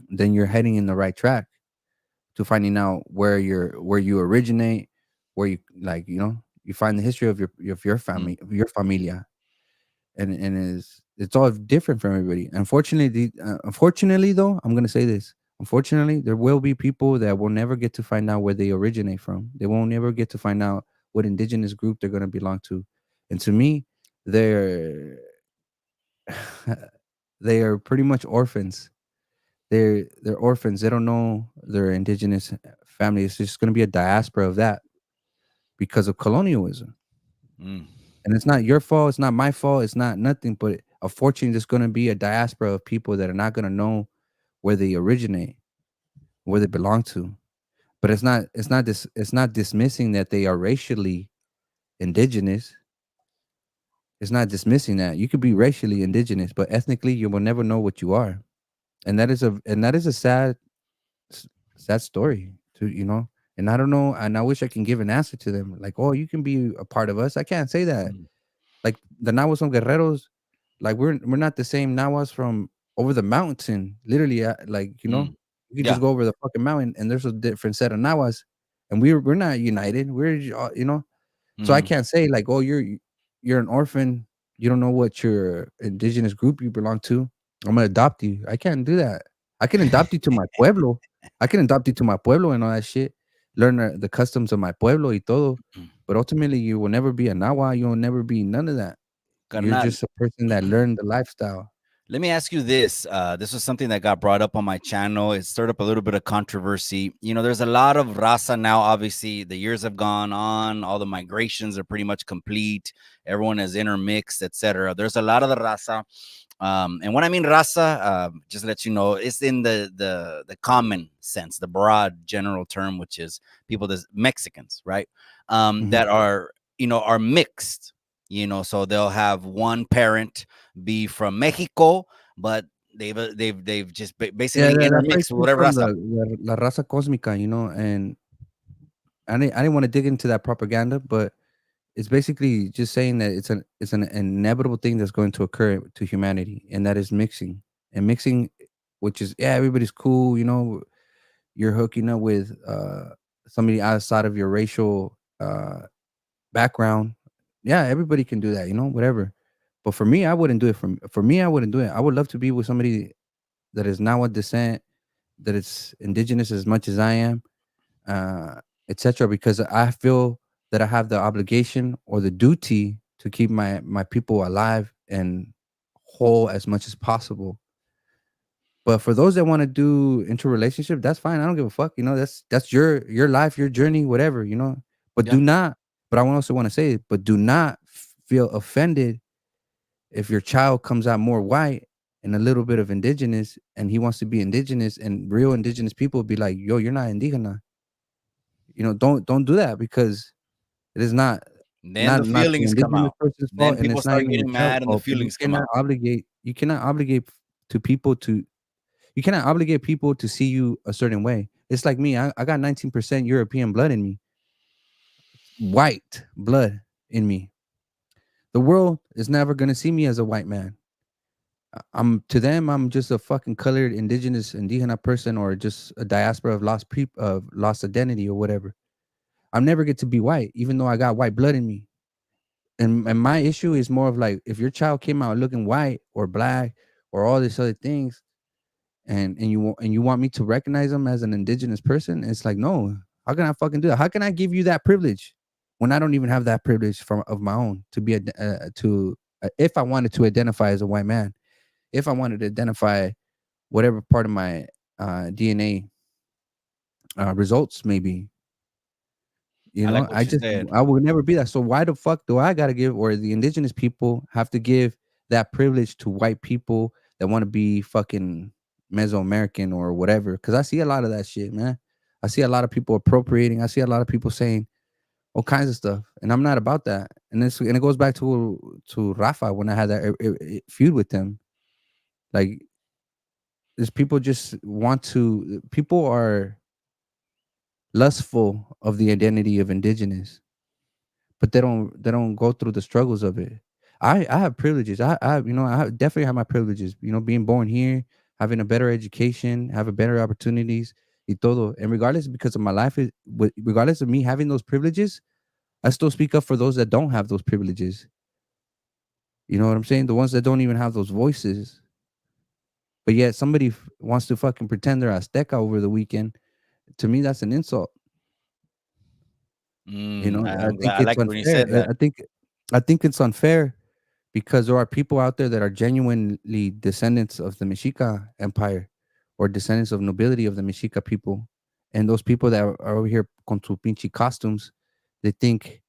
then you're heading in the right track to finding out where you originate, where you like, you know, you find the history of your Mm, family, of your familia, and it's all different from everybody. Unfortunately, though, I'm gonna say this. Unfortunately, there will be people that will never get to find out where they originate from. They won't ever get to find out what indigenous group they're gonna belong to. And to me, they're they are pretty much orphans. They're orphans. They don't know their indigenous family. It's just gonna be a diaspora of that because of colonialism. mm, And it's not your fault, it's not my fault, it's not nothing, but unfortunately, there's gonna be a diaspora of people that are not gonna know where they originate, where they belong to. But it's not dismissing that they are racially indigenous. It's not dismissing that. You could be racially indigenous, but ethnically, you will never know what you are. And that is a s- sad story to, you know. And I don't know, and I wish I can give an answer to them. Like, oh, you can be a part of us. I can't say that. mm, Like the Nahuas son guerreros, like we're not the same Nahuas from over the mountain. Literally, like you know, mm. you could just Yeah. go over the fucking mountain, and there's a different set of Nahuas, and we're not united. You know, so I Hmm. can't say like, oh, you're an orphan. You don't know what your indigenous group you belong to. I'm gonna adopt you. I can't do that. I can adopt you to my pueblo. I can adopt you to my pueblo and all that shit. Learn the customs of my pueblo y todo. But ultimately, you will never be a Nahua. You will never be none of that. You're Carnal, just a person that learned the lifestyle. let me ask you this. This was something that got brought up on my channel. It stirred up a little bit of controversy. You know, there's a lot of raza now. Obviously, the years have gone on. All the migrations are pretty much complete. Everyone is intermixed, etc. There's a lot of the raza. And when I mean raza, just to let you know, it's in the common sense, the broad general term, which is people that Mexicans, right? Mhm. That are are mixed. So they'll have one parent be from Mexico, but they've just Yeah, basically that phrase intermixed with comes whatever from raza. la raza cósmica, you know, and I didn't want to dig into that propaganda, but it's basically just saying that it's an inevitable thing that's going to occur to humanity, and that is mixing. And mixing, which is yeah, everybody's cool, you know, you're hooking up with somebody outside of your racial background. Yeah, everybody can do that, you know, whatever. But for me, I wouldn't do it. For me, I wouldn't do it. I would love to be with somebody that is now a descent, that is indigenous as much as I am, uh, etc. Because I feel that I have the obligation or the duty to keep my people alive and whole as much as possible. But for those that want to do interrelationship, that's fine. I don't give a fuck. You know, that's your life, your journey, whatever. You know, but Yeah. do not. But I also want to say, but do not feel offended if your child comes out more white and a little bit of indigenous, and he wants to be indigenous, and real indigenous people be like, "Yo, you're not indigena." You know, don't do that because it is Then the not the feelings come indigenous out. person's fault, Then and people it's not start even your getting child's mad, and the fault. But feelings come out. you cannot obligate to people to you cannot obligate people to see you a certain way. It's like me. I got 19% European blood in me, white blood in me. The world is never gonna see me as a white man. I'm to them, I'm just a fucking colored indigenous indigena person, or just a diaspora of lost identity or whatever. I'll never get to be white, even though I got white blood in me. And my issue is more of like, if your child came out looking white or black or all these other things, and you want me to recognize them as an indigenous person, it's like, no. How can I fucking do that? How can I give you that privilege when I don't even have that privilege from of my own to be a to if I wanted to identify as a white man, if I wanted to identify whatever part of my DNA results, maybe. I like I what you just said. I would never be that. So why the fuck do I gotta give, or the indigenous people have to give that privilege to white people that want to be fucking Mesoamerican or whatever? Because I see a lot of that shit, man. I see a lot of people appropriating. I see a lot of people saying all kinds of stuff, and I'm not about that. And it goes back to Rafa when I had that feud with him. Like, is people just want to people are lustful of the identity of indigenous, but they don't go through the struggles of it. I have privileges. Definitely have my privileges. Being born here, having a better education, having better opportunities, y todo. And regardless, because of my life, regardless of me having those privileges, I still speak up for those that don't have those privileges. You know what I'm saying? The ones that don't even have those voices. But yet somebody wants to fucking pretend they're Azteca over the weekend. To me, that's an insult. I I'm glad. think I it's like when you unfair. said that. I think it's unfair because there are people out there that are genuinely descendants of the Mexica Empire or descendants of nobility of the Mexica people, and those people that are over here con su pinche costumes, they think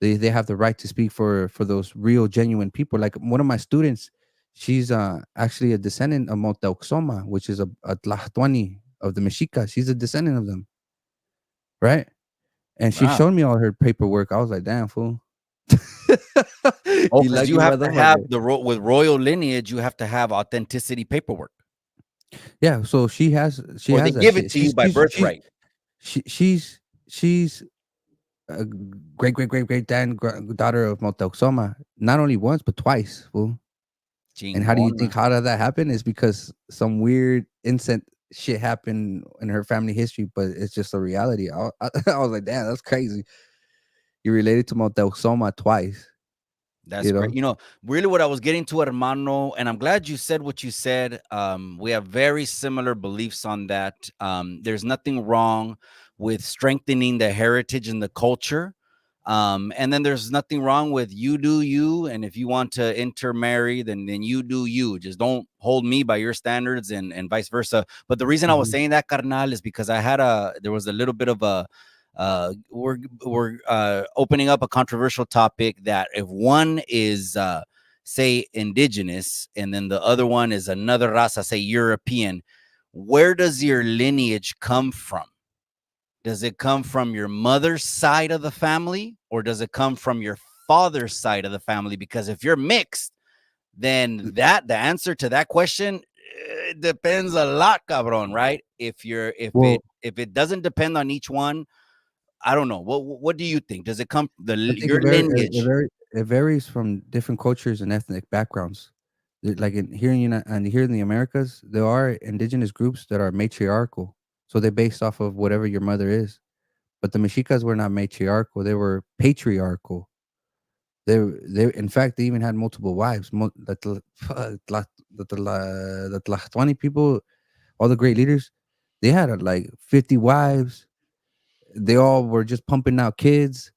they have the right to speak for those real genuine people. Like one of my students, she's actually a descendant of Moctezuma, which is a Tlahtuani of the Mexica. She's a descendant of them, right? And she Wow. showed me all her paperwork. I was like, damn fool. Oh, You because you lucky have to have motherfucker. with royal lineage, you have to have authenticity paperwork, Yeah, so she or they has that give it shit. to you by birthright. She's a great daughter of Moctezuma, not only once but twice, fool. And how do you think Chingona. how did that happen? Is because some weird incent shit happened in her family history, but it's just a reality. I was like, damn, that's crazy. You related to Moctezuma twice, That's you great. know? Really what I was getting to, hermano, and I'm glad you said what you said. We have very similar beliefs on that. There's nothing wrong with strengthening the heritage and the culture. And then there's nothing wrong with you do you. And if you want to intermarry, then you do you. Just don't hold me by your standards and vice versa. But the reason I was Mhm, saying that, carnal, is because there was a little bit of a we're opening up a controversial topic that if one is say indigenous and then the other one is another raza, say European, where does your lineage come from? Does it come from your mother's side of the family or does it come from your father's side of the family? Because if you're mixed, then the answer to that question depends a lot, cabron, right? well, If it doesn't depend on each one, I don't know. What do you think? Does it come I think your lineage? it varies from different cultures and ethnic backgrounds. Like here in the Americas, there are indigenous groups that are matriarchal, so they're based off of whatever your mother is. But the Mexicas were not matriarchal; they were patriarchal. They in fact they even had multiple wives. The Tlatoani people, all the great leaders, they had like 50 wives. They all were just pumping out kids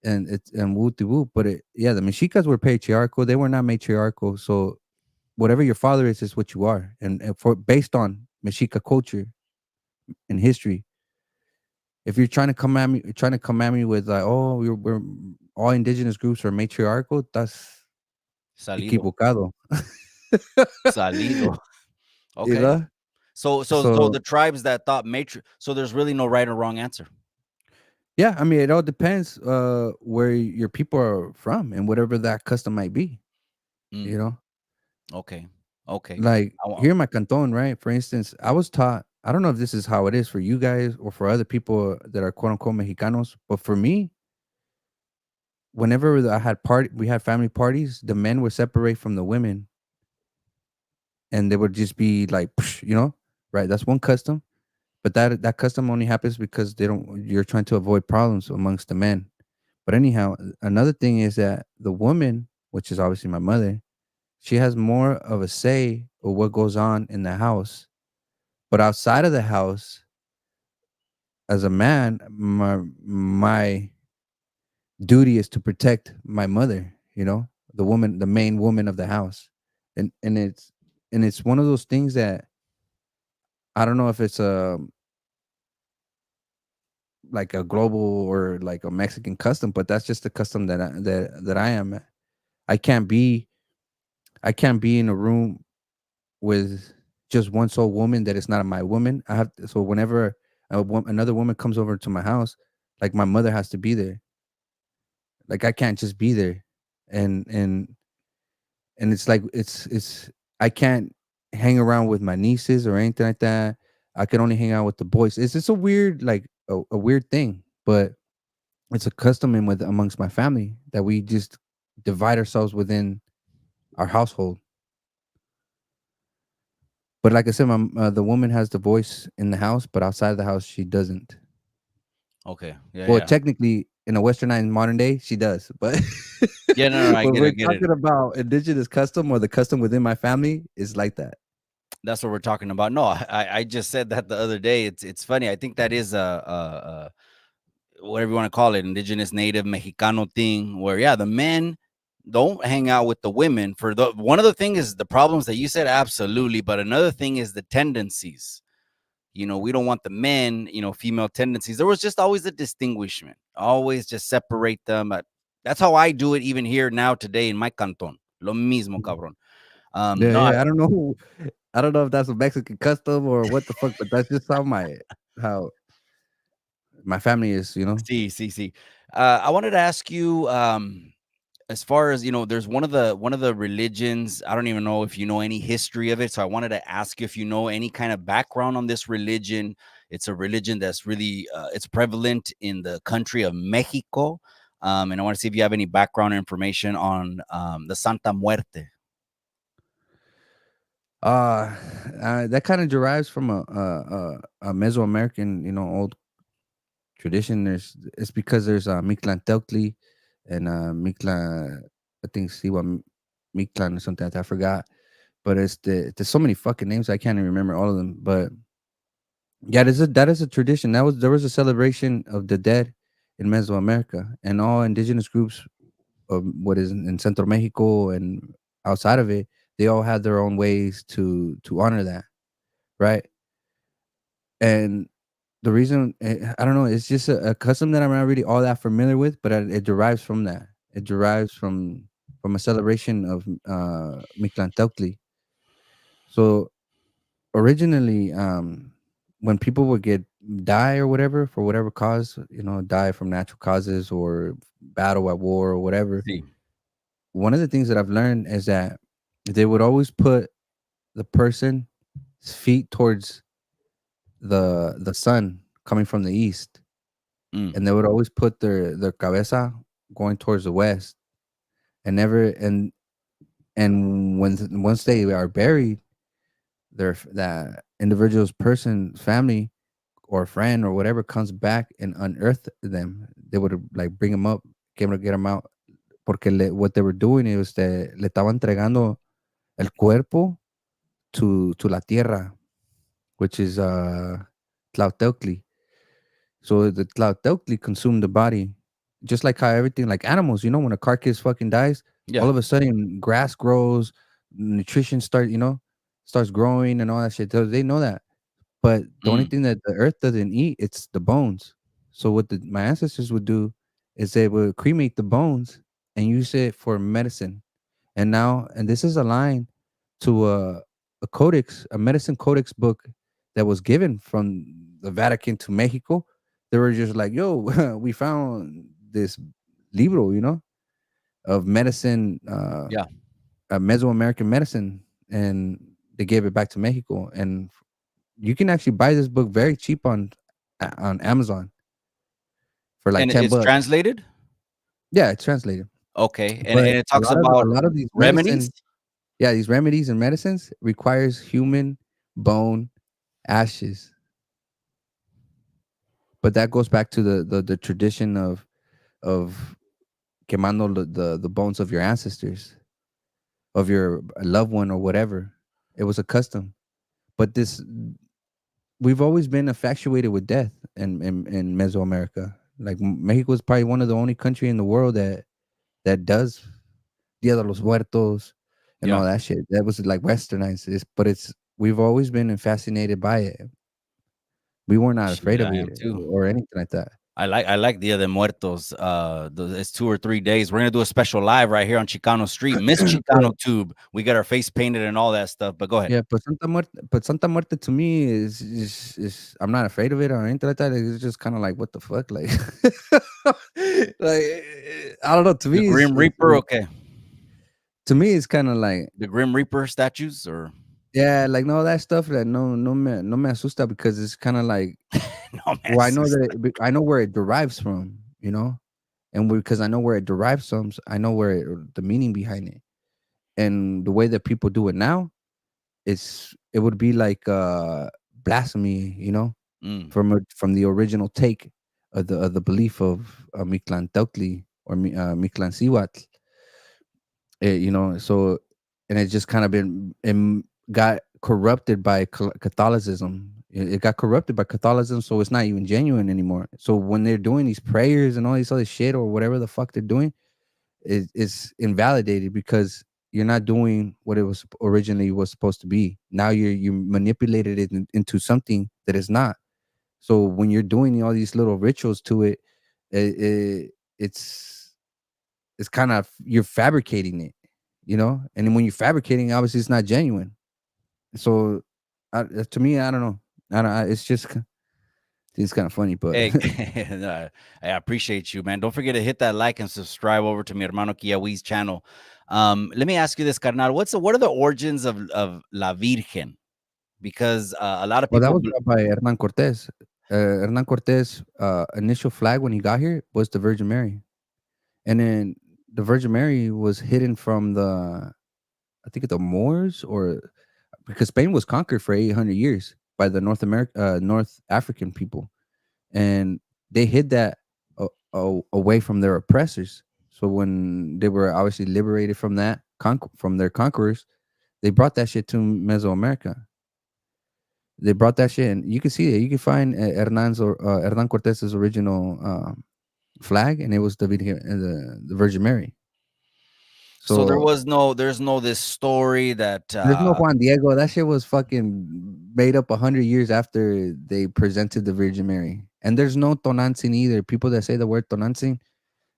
and woo de woo. But yeah, the Mexicas were patriarchal. They were not matriarchal. So whatever your father is what you are, and for based on Mexica culture and history. If you're trying to come at me with like, oh, we're all indigenous groups are matriarchal, that's Salido, equivocado. salido. You Okay. know? So So the tribes that thought matri. So there's really no right or wrong answer. yeah, I mean, it all depends where your people are from and whatever that custom might be. Mm, You know, okay. Okay. like I want, here in my canton, right? For instance, I was taught. I don't know if this is how it is for you guys or for other people that are quote unquote Mexicanos, but for me, whenever we had family parties, the men would separate from the women and they would just be like, psh, right? That's one custom, but that custom only happens because they don't. You're trying to avoid problems amongst the men. But anyhow, another thing is that the woman, which is obviously my mother, she has more of a say of what goes on in the house. But outside of the house, as a man, my duty is to protect my mother, the woman, the main woman of the house. And it's one of those things that I don't know if it's a like a global or like a Mexican custom, but that's just the custom that I am. I can't be I can't be in a room with just one sole woman that is not my woman. So whenever another woman comes over to my house, like my mother has to be there. Like I can't just be there, and and and it's like it's I can't hang around with my nieces or anything like that. I can only hang out with the boys. It's just a weird like a weird thing, but it's a custom in with amongst my family that we just divide ourselves within our household. But like I said, the woman has the voice in the house, but outside of the house, she doesn't. Okay. Yeah, Well, yeah. technically, in a westernized modern day, she does. But Yeah, no, no, I when get it, we're I get it. talking about indigenous custom or the custom within my family, it's like that. That's what we're talking about. No, I just said that the other day. It's funny. I think that is a whatever you want to call it, indigenous, native, Mexicano thing, where yeah, the men don't hang out with the women. For the one of the thing is the problems that you said, absolutely, but another thing is the tendencies. We don't want the men, female tendencies. There was just always a distinguishment, always just separate them. That's how I do it, even here now today in my canton. Lo mismo, Mhm. cabron. Yeah, No, yeah. I don't know if that's a Mexican custom or what the fuck, but that's just how my family is. see. I wanted to ask you, as far as there's one of the religions. I don't even know if you know any history of it, so I wanted to ask you if you know any kind of background on this religion. It's a religion that's really it's prevalent in the country of Mexico, and I want to see if you have any background information on the Santa Muerte. Uh, that kind of derives from a Mesoamerican, old tradition. It's because there's Mictlanteoctli and Mictlan, I think Siwa Mictlan or something like that. I forgot, but there's so many fucking names I can't even remember all of them. But yeah, that is a tradition. There was a celebration of the dead in Mesoamerica, and all indigenous groups of what is in Central Mexico and outside of it, they all had their own ways to honor that, right? And the reason I don't know, it's just a custom that I'm not really all that familiar with, but it derives from that. It derives from a celebration of Mictlanteuctli. So originally, when people would get die or whatever for whatever cause, die from natural causes or battle at war or whatever. See, One of the things that I've learned is that they would always put the person's feet towards the sun coming from the east, mm, and they would always put their cabeza going towards the west, and never and once they are buried, that individual's person family or friend or whatever comes back and unearth them. They would like bring them up, get them out, porque what they were doing is le estaban entregando el cuerpo to la tierra, which is Tlauteucli. So the Tlauteucli consumed the body, just like how everything, like animals, when a carcass fucking dies, yeah, all of a sudden grass grows, nutrition starts growing and all that shit. So they know that. But the only mm, thing that the earth doesn't eat, it's the bones. So what my ancestors would do is they would cremate the bones and use it for medicine. And this is a line to a codex, a medicine codex book that was given from the Vatican to Mexico. They were just like, "Yo, we found this libro, of medicine, yeah. Mesoamerican medicine," and they gave it back to Mexico. And you can actually buy this book very cheap on Amazon for like And 10 it's bucks. translated. Yeah, it's translated. Okay, and But it a talks lot of a about lot of these medicine remedies. Yeah, these remedies and medicines requires human bone ashes, but that goes back to the tradition of quemando the bones of your ancestors, of your loved one or whatever. It was a custom. But this we've always been infatuated with death in Mesoamerica. Like Mexico is probably one of the only country in the world that does Dia de los Muertos and Yeah. all that shit. That was like westernized. But it's we've always been fascinated by it. We were not afraid Shit, of I it am too. or anything like that. I like Dia de Muertos. It's 2 or 3 days. We're gonna do a special live right here on Chicano Street. Miss But Chicano Tube. We got our face painted and all that stuff. But go ahead. yeah, but Santa Muerte to me is I'm not afraid of it or anything like that. It's just kind of like what the fuck, like, like I don't know. To The me, Grim Reaper. Okay. it's kind of like The Grim Reaper statues, or yeah, like no that stuff that no me asusta because it's kind of like no well I know man. I know where it derives from, and because I know where it derives from, I know the meaning behind it, and the way that people do it now, it would be like blasphemy, Mm. from the original take of the belief of Mictlan Teoctli or Mictlan Cihuatl. So and it just kind of got corrupted by Catholicism. It got corrupted by Catholicism, so it's not even genuine anymore. So when they're doing these prayers and all this other shit or whatever the fuck they're doing, it's invalidated because you're not doing what it was originally was supposed to be. Now you manipulated it into something that is not. So when you're doing all these little rituals to it, it's kind of you're fabricating it, and then when you're fabricating, obviously it's not genuine. So to me, I don't know. I don't. It's just it's kind of funny, but Hey, I appreciate you, man. Don't forget to hit that like and subscribe over to mi hermano Kiyahuit's channel. Let me ask you this, carnal. What are the origins of La Virgen? Because a lot of well, that people. was brought by Hernan Cortez. Hernan Cortez' initial flag when he got here was the Virgin Mary, and then the Virgin Mary was hidden from I think the Moors, or because Spain was conquered for 800 years by the North African people, and they hid that away from their oppressors. So when they were obviously liberated from that from their conquerors, they brought that shit to Mesoamerica. They brought that shit, and you can see it. You can find Hernan Cortez's original flag, and it was the Virgin Mary. So So there's no this story that there's no Juan Diego. That shit was fucking made up 100 years after they presented the Virgin Mary. And there's no Tonantzin either. People that say the word Tonantzin,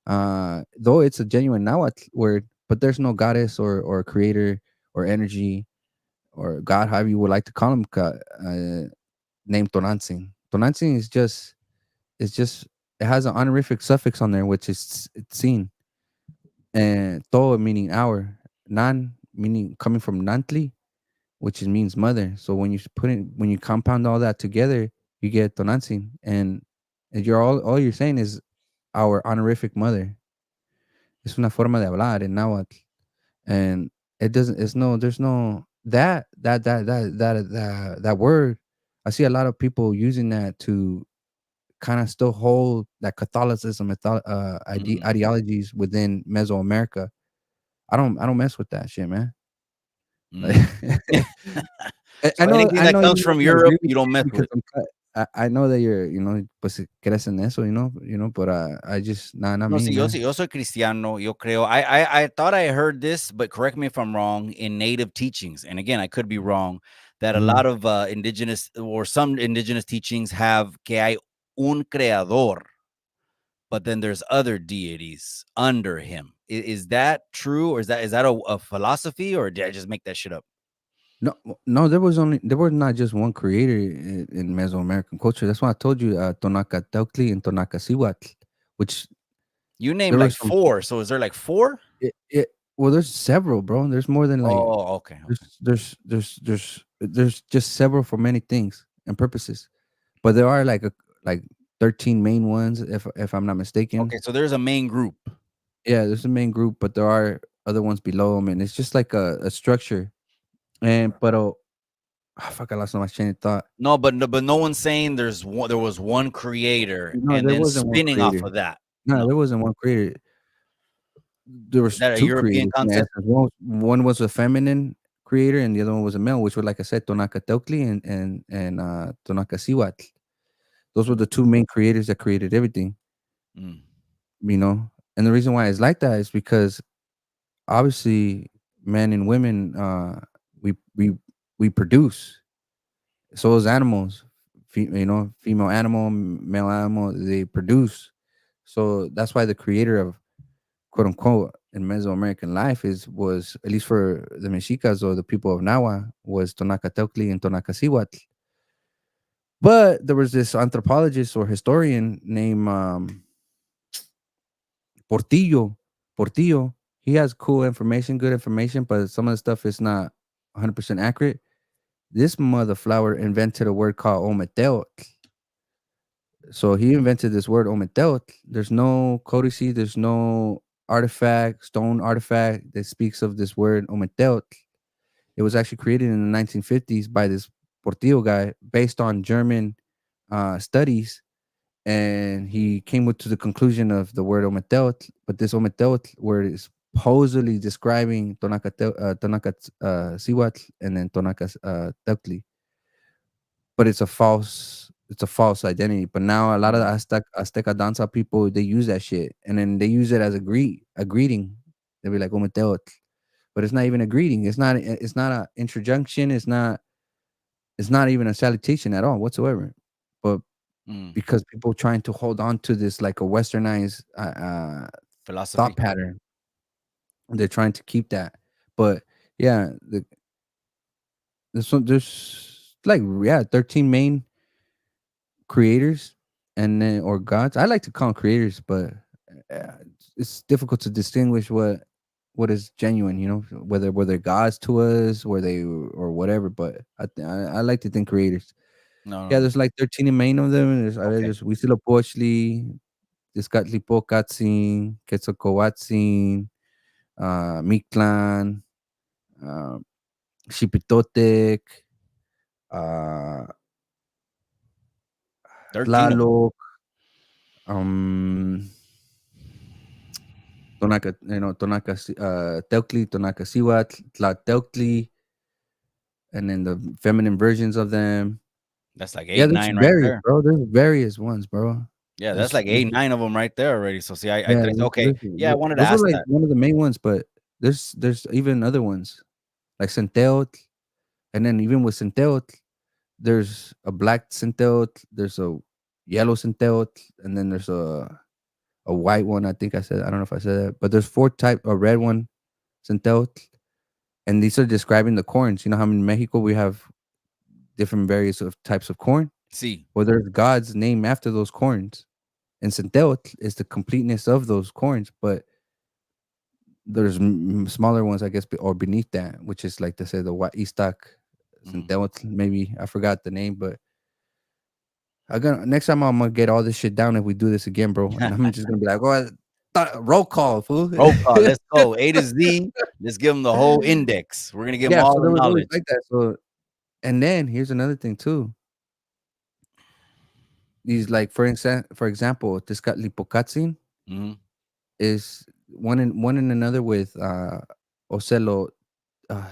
though it's a genuine Nahuatl word, but there's no goddess or creator or energy or God, however you would like to call him, named Tonantzin. Tonantzin is just it has an honorific suffix on there, which is it's seen, and to meaning hour, nan meaning coming from Nantli, which means mother. So when you compound all that together, you get Tonantzin, and you're all you're saying is our honorific mother. Es una forma de hablar in Nahuatl, and it doesn't. It's no. There's no that word. I see a lot of people using that to kind of still hold that Catholicism mm, ideologies within Mesoamerica. I don't mess with that shit, man. Like, mm. I So know anything I that know comes you're not from gonna agree Europe, with you don't me mess with because it. I know that you're, pues crees en eso, but I just not No, me, sí, man. yo soy cristiano, yo creo. I thought I heard this, but correct me if I'm wrong, in native teachings, and again, I could be wrong, that a Mhm. lot of indigenous or some indigenous teachings have que hay un creador, but then there's other deities under him. Is that true, or is that a philosophy, or did I just make that shit up? No, no, there was not just one creator in Mesoamerican culture. That's why I told you Tonaka Teoctli and Tonaka Cihuatl, which You named there like was some. four, so is there like four? Well, there's several, bro. There's more than like Oh, okay, okay. there's just several for many things and purposes, but there are like 13 main ones if I'm not mistaken. Okay, so there's a main group. Yeah, there's a main group, but there are other ones below them, and it's just like a structure. And but fuck, I lost my train of thought. No, but no one's saying there was one creator No, and there then wasn't one spinning off creator. of that. No, No. there wasn't one creator. There Is was that a two European creators in concept? essence. One was a feminine creator, and the other one was a male, which were like I said, Tonaka Tokli and Tonaka Siwatl. Those were Mm, the two main creators that created everything. mm, You know, and the reason why it's like that is because obviously men and women we we we produce. So as animals, female animal, male animal, they produce. So that's why the creator of quote unquote in Mesoamerican life is was at least for the Mexicas or the people of Nahua was Tonacateucli and Tonacasihuatl. But there was this anthropologist or historian named Portillo. Portillo. He has cool information, good information, but some of the stuff is not 100% accurate. This mother flower invented a word called Ometeotl. So he invented this word Ometeotl. There's no codice, there's no artifact, stone artifact that speaks of this word Ometeotl. It was actually created in the 1950s by this Portillo guy based on German studies. And he came to the conclusion of the word Ometeotl. But this Ometeotl word is supposedly describing Tonaka Siwatl and then Tonaka Teutli, but it's a false identity. But now a lot of the mm, Azteca danza people they use that shit and then they use it as a greeting. They'll be like "Ometeotl," but it's not even a greeting. It's not a introduction. It's not even a salutation at all whatsoever. But mm. because people trying to hold on to this like a westernized thought Philosophy. pattern, they're trying to keep that. But yeah, there's like 13 main creators and then or gods. I like to call them creators, but it's difficult to distinguish what is genuine. You know, whether they're gods to us, or they or whatever. But I like to think creators. No, no, Yeah, no. there's like 13 main of them. Okay. There's Huitzilopochtli, Tezcatlipocatzin, Quetzalcoatzin, Mictlan, uh, Xipitotec, uh, 13 of them. Tlaloc, um, Teucli, Tonacasihuatl, Tlateuctli, and then the feminine versions of them. That's like Yeah, eight, there's nine right various, there. bro. There's various ones, bro. Yeah, that's There's, like there's 8, 9 of them right there already. So see, I yeah, think okay. Yeah, I wanted to those are ask like that. one of the main ones, but there's even other ones like Centeotl, and then even with Centeotl, there's a black Centeotl, there's a yellow Centeotl, and then there's a white one. I don't know if I said that, but there's four type a red one Centeotl, and these are describing the corns. You know how in Mexico we have different various of types of corn? See. Well, there's gods named after those corns. And Centeotl is the completeness of those corns, but there's smaller ones, I guess, or beneath that, which is like they say the white Istak Mm. Centeotl. Maybe I forgot the name, but I gonna next time I'm gonna get all this shit down if we do this again, bro. And I'm just gonna be like, oh, roll call, fool. Roll call. Let's go. A to Z. Let's give them the whole index. We're gonna give them Yeah, all so the there was always knowledge. like that. So and then here's another thing too. These like for example, Tezcatlipocatzin Hmm. is one in another with Ocelo uh,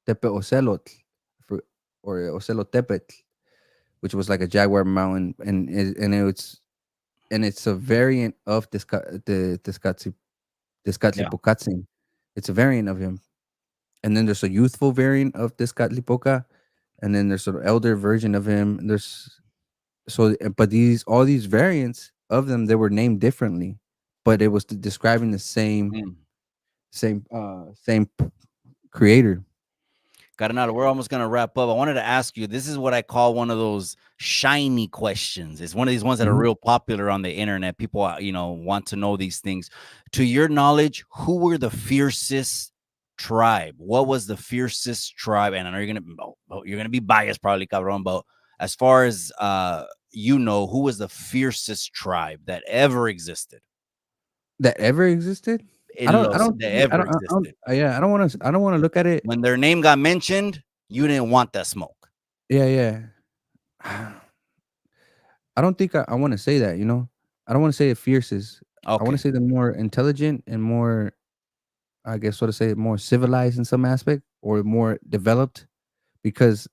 Tepe Ocelotl for or Ocelotepetl, which was like a jaguar mountain, and it's a variant of Yeah. Tezcatlipocatzin. It's a variant of him, and then there's a youthful variant of Tezcatlipoca, and then there's an elder version of him. But these all these variants of them they were named differently, but it was describing the Mm. same creator. Carnal, we're almost gonna wrap up. I wanted to ask you. This is what I call one of those shiny questions. It's one of these ones that are Mhm. real popular on the internet. People, want to know these things. To your knowledge, who were the fiercest tribe? What was the fiercest tribe? And I know you're gonna be biased, probably, cabron. But as far as who was the fiercest tribe that ever existed? That ever existed? in I los don't that think ever existed. yeah, I don't wanna look at it. When their name got mentioned, you didn't want that smoke. Yeah, yeah. I don't think I wanna say that, you know? I don't wanna say it fierce is. I wanna Okay. say they're more intelligent and more, I guess, so to say, more civilized in some aspect or more developed because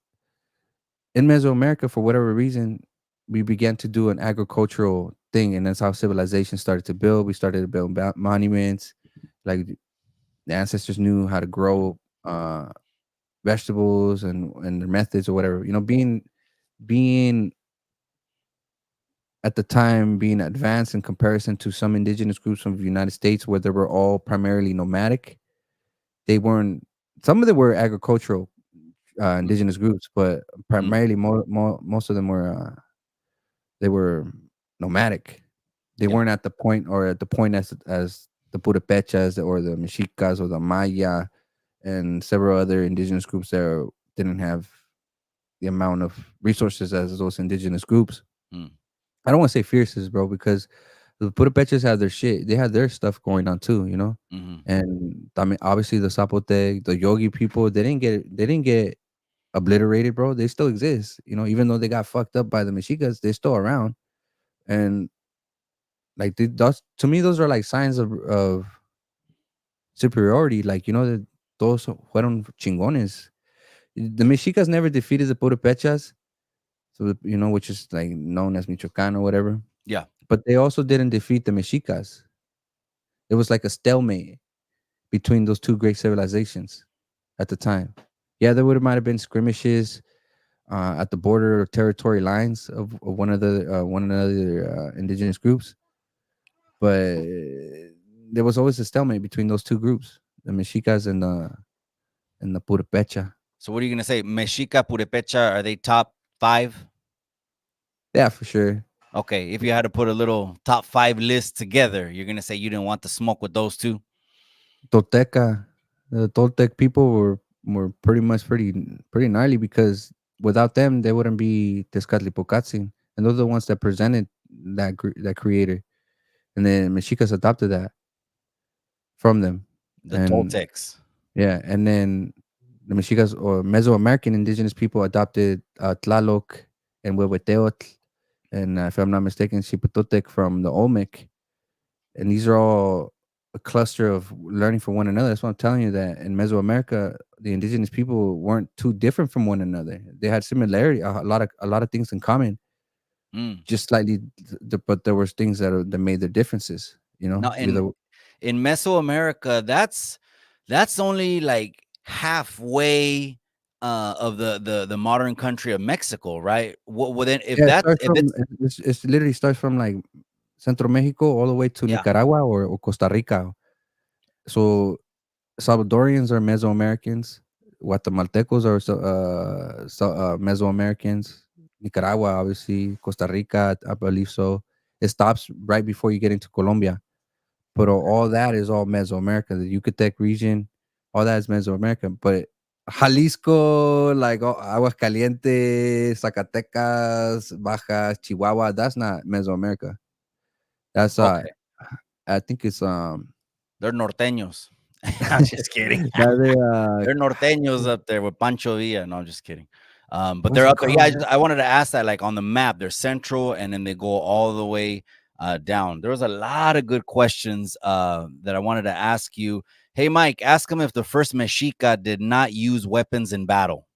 in Mesoamerica, for whatever reason, we began to do an agricultural thing, and that's how civilization started to build. We started to build monuments, like the ancestors knew how to grow vegetables and their methods or whatever. You know, being at the time being advanced in comparison to some indigenous groups from the United States, where they were all primarily nomadic. They weren't. Some of them were agricultural Mm, indigenous groups, but mm, primarily most of them were they were nomadic. They yeah. weren't at the point or at the point as the Purépechas or the Mexicas or the Maya and several other indigenous groups that didn't have the amount of resources as those indigenous groups. Mm, I don't want to say fierces, bro, because the Purépechas have their shit. They had their stuff going on too, you know. mhm. And I mean, obviously the Zapotec, the Yogi people, they didn't get obliterated, bro. They still exist, you know. Even though they got fucked up by the Mexicas, they're still around. And like those, to me, those are like signs of superiority. Like, you know, that those fueron chingones. The Mexicas never defeated the Purépechas, so you know, which is like known as Michoacan or whatever. Yeah. But they also didn't defeat the Mexicas. It was like a stalemate between those two great civilizations at the time. Yeah, there would have might have been skirmishes at the border or territory lines of one another indigenous groups, but there was always a stalemate between those two groups, the Mexicas and the Purepecha. So what are you gonna say? Mexica, Purepecha, are they top 5? Yeah, for sure. Okay, if you had to put a little top 5 list together, you're gonna say you didn't want to smoke with those 2? Tolteca, the Toltec people were pretty much pretty gnarly because without them there wouldn't be Tezcatlipocatzin, and those are the ones that presented that creator, and then Mexicas adopted that from them, The and Toltecs. yeah, and then the Mexicas or Mesoamerican indigenous people adopted Tlaloc and Huehueteotl, and if I'm not mistaken, Xipetotec from the Olmec, and these are all a cluster of learning from one another. That's why I'm telling you that in Mesoamerica, the indigenous people weren't too different from one another. They had similarity, a lot of things in common, Mm. just slightly, but there was things that made the differences. You know, Now either in Mesoamerica, that's only like halfway of the modern country of Mexico, right? What well, then yeah, it starts if from it's it's literally starts from like Centro Mexico all the way to yeah. Nicaragua or Costa Rica. So Salvadorians are Mesoamericans. Guatemaltecos are Mesoamericans. Nicaragua, obviously. Costa Rica, I believe so. It stops right before you get into Colombia. But all that is all Mesoamerica. The Yucatec region, all that is Mesoamerica. But Jalisco, like Aguascalientes, Zacatecas, Baja, Chihuahua, that's not Mesoamerica. That's Okay. I think it's They're norteños. I'm just kidding. that they They're norteños up there with Pancho Villa. No, I'm just kidding. But what's they're it up there. Yeah, called? I wanted to ask that like on the map, they're central and then they go all the way down. There was a lot of good questions that I wanted to ask you. Hey, Mike, ask him if the first Mexica did not use weapons in battle.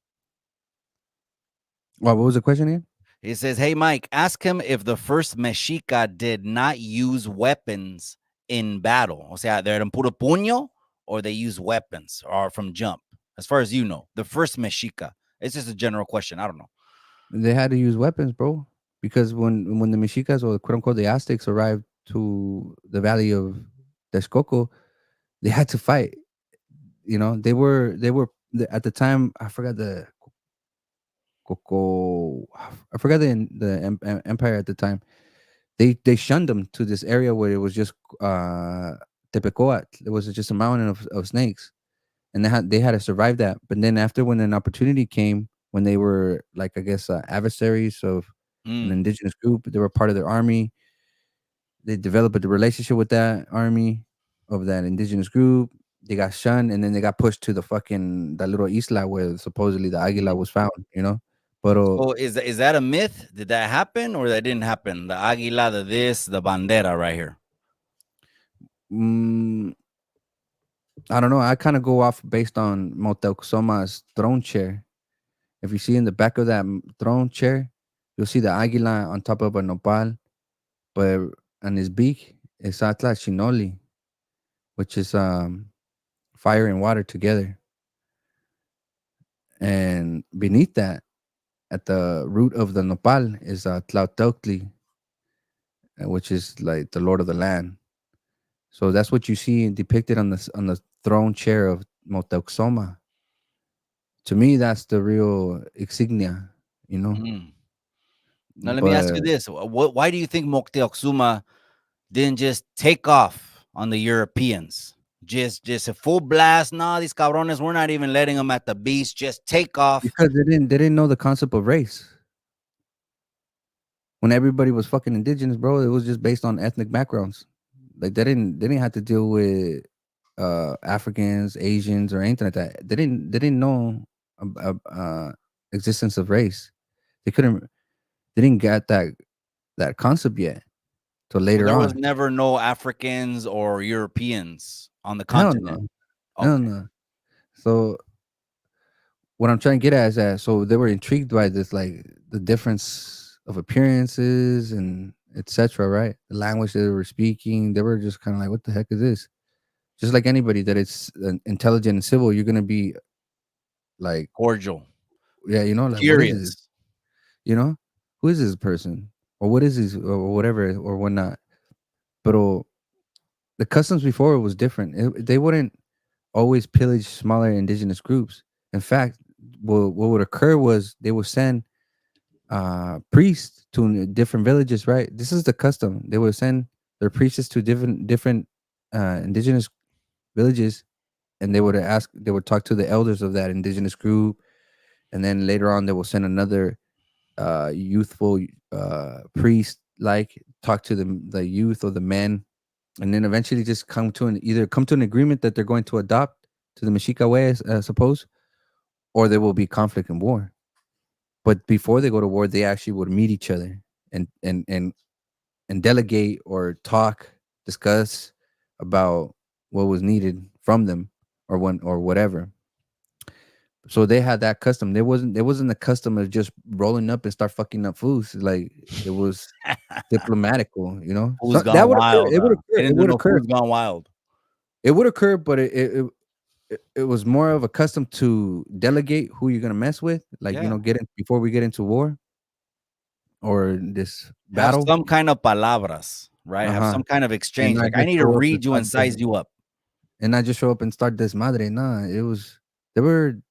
What was the question again? He says, "Hey Mike, ask him if the first Mexica did not use weapons in battle. O sea, they're en puro puño or they use weapons or from jump. As far as you know, the first Mexica. It's just a general question. I don't know. They had to use weapons, bro, because when the Mexicas or quote unquote the Aztecs arrived to the valley of Texcoco, they had to fight. You know, at the time. I forgot the Coco. I forgot the empire at the time. They shunned them to this area where it was just Tepecoat. It was just a mountain of snakes, and they had to survive that. But then after, when an opportunity came, when they were like, I guess, adversaries of an Mm, indigenous group, they were part of their army. They developed a relationship with that army. of that indigenous group. They got shunned, and then they got pushed to the fucking that little isla where supposedly the aguila Mhm. was found. But So is that a myth? Did that happen or that didn't happen? The águila, the this, the bandera right here. mm, I don't know. I kind of go off based on Moctezuma's throne chair. If you see in the back of that throne chair, you'll see the aguila on top of a nopal, but on his beak is Atla Chinoli, which is fire and water together. And beneath that, at the root of the nopal, is Tlautoctli, which is like the Lord of the Land. So that's what you see depicted on the throne chair of Moctezuma. To me, that's the real insignia, you know. Mm. Now let me ask you But this: why do you think Moctezuma didn't just take off on the Europeans? Just a full blast. Nah, these cabrones, we're not even letting them at the beach. Just take off. because they didn't know the concept of race. When everybody was fucking indigenous, bro, it was just based on ethnic backgrounds. Like they didn't have to deal with Africans, Asians, or anything like that. They didn't know existence of race. They couldn't they didn't get that concept yet till So later there was on. never no Africans or Europeans on the Hell continent. no. Hell Okay. no. So what I'm trying to get at is that so they were intrigued by this, like the difference of appearances and etc. Right, the language they were speaking. They were just kind of like, "What the heck is this?" Just like anybody that is intelligent and civil, you're gonna be like, Cordial. "Yeah, like what is this? Curious. You know, who is this person, or what is this, or whatever, or whatnot." But the customs before it was different. They wouldn't always pillage smaller indigenous groups. In fact, what would occur was they would send priests to different villages, right? This is the custom. They would send their priests to different indigenous villages, and they would talk to the elders of that indigenous group, and then later on they will send another youthful priest, like talk to the youth or the men, and then eventually just come to an agreement that they're going to adopt to the Mexica way, I suppose, or there will be conflict and war. But before they go to war, they actually would meet each other and delegate or talk, discuss about what was needed from them or whatever. So they had that custom. There wasn't a custom of just rolling up and start fucking up foods. Like it was diplomatical, Who's So that gone would occur. wild? It would occur. They It didn't do would no occur. who's gone wild. It would occur, but it was more of a custom to delegate who you're gonna mess with. Like Yeah. get in before we get into war or this Have battle. some kind of palabras, right? Uh Have huh. some kind of And exchange. not Like I just need to show up and read you start and size you up. and not just show up and start this madre. Nah, it was they were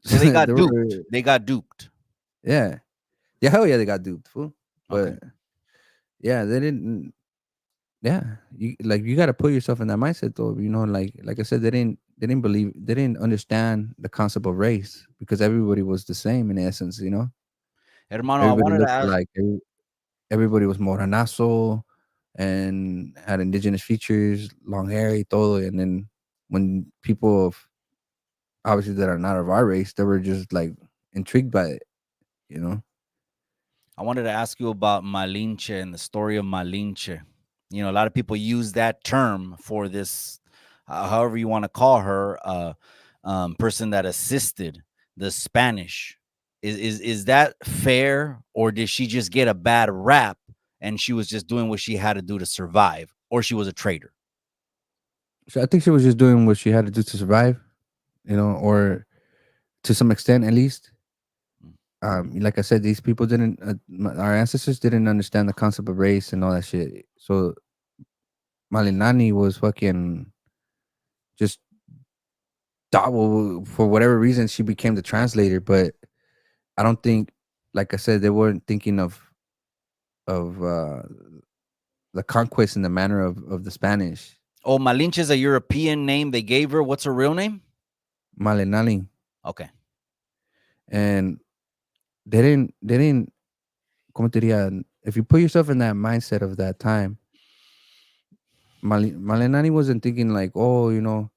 So they they got were duped. They got duped. yeah. Yeah, hell yeah, they got duped, fool. Okay. But yeah, they didn't. Yeah, you got to put yourself in that mindset though. Like I said, they didn't understand the concept of race because everybody was the same in essence. Hermano, I Everybody wanted to looked ask. like everybody was moranazo and had indigenous features, long hair, y todo. And then when people obviously that are not of our race, they were just like intrigued by it. You know, I wanted to ask you about Malinche and the story of Malinche. A lot of people use that term for this, however you want to call her, person that assisted the Spanish. Is that fair, or did she just get a bad rap and she was just doing what she had to do to survive, or she was a traitor? so I think she was just doing what she had to do to survive. Or to some extent at least. Mm. Like I said, these people didn't. Our ancestors didn't understand the concept of race and all that shit. So Malinani was fucking just thought, well, for whatever reason, she became the translator. But I don't think, like I said, they weren't thinking of the conquest in the manner of the Spanish. Oh, Malinche is a European name they gave her. What's her real name? Malinani, Okay. and they didn't. Como te diría, if you put yourself in that mindset of that time, Malenani wasn't thinking like, oh, the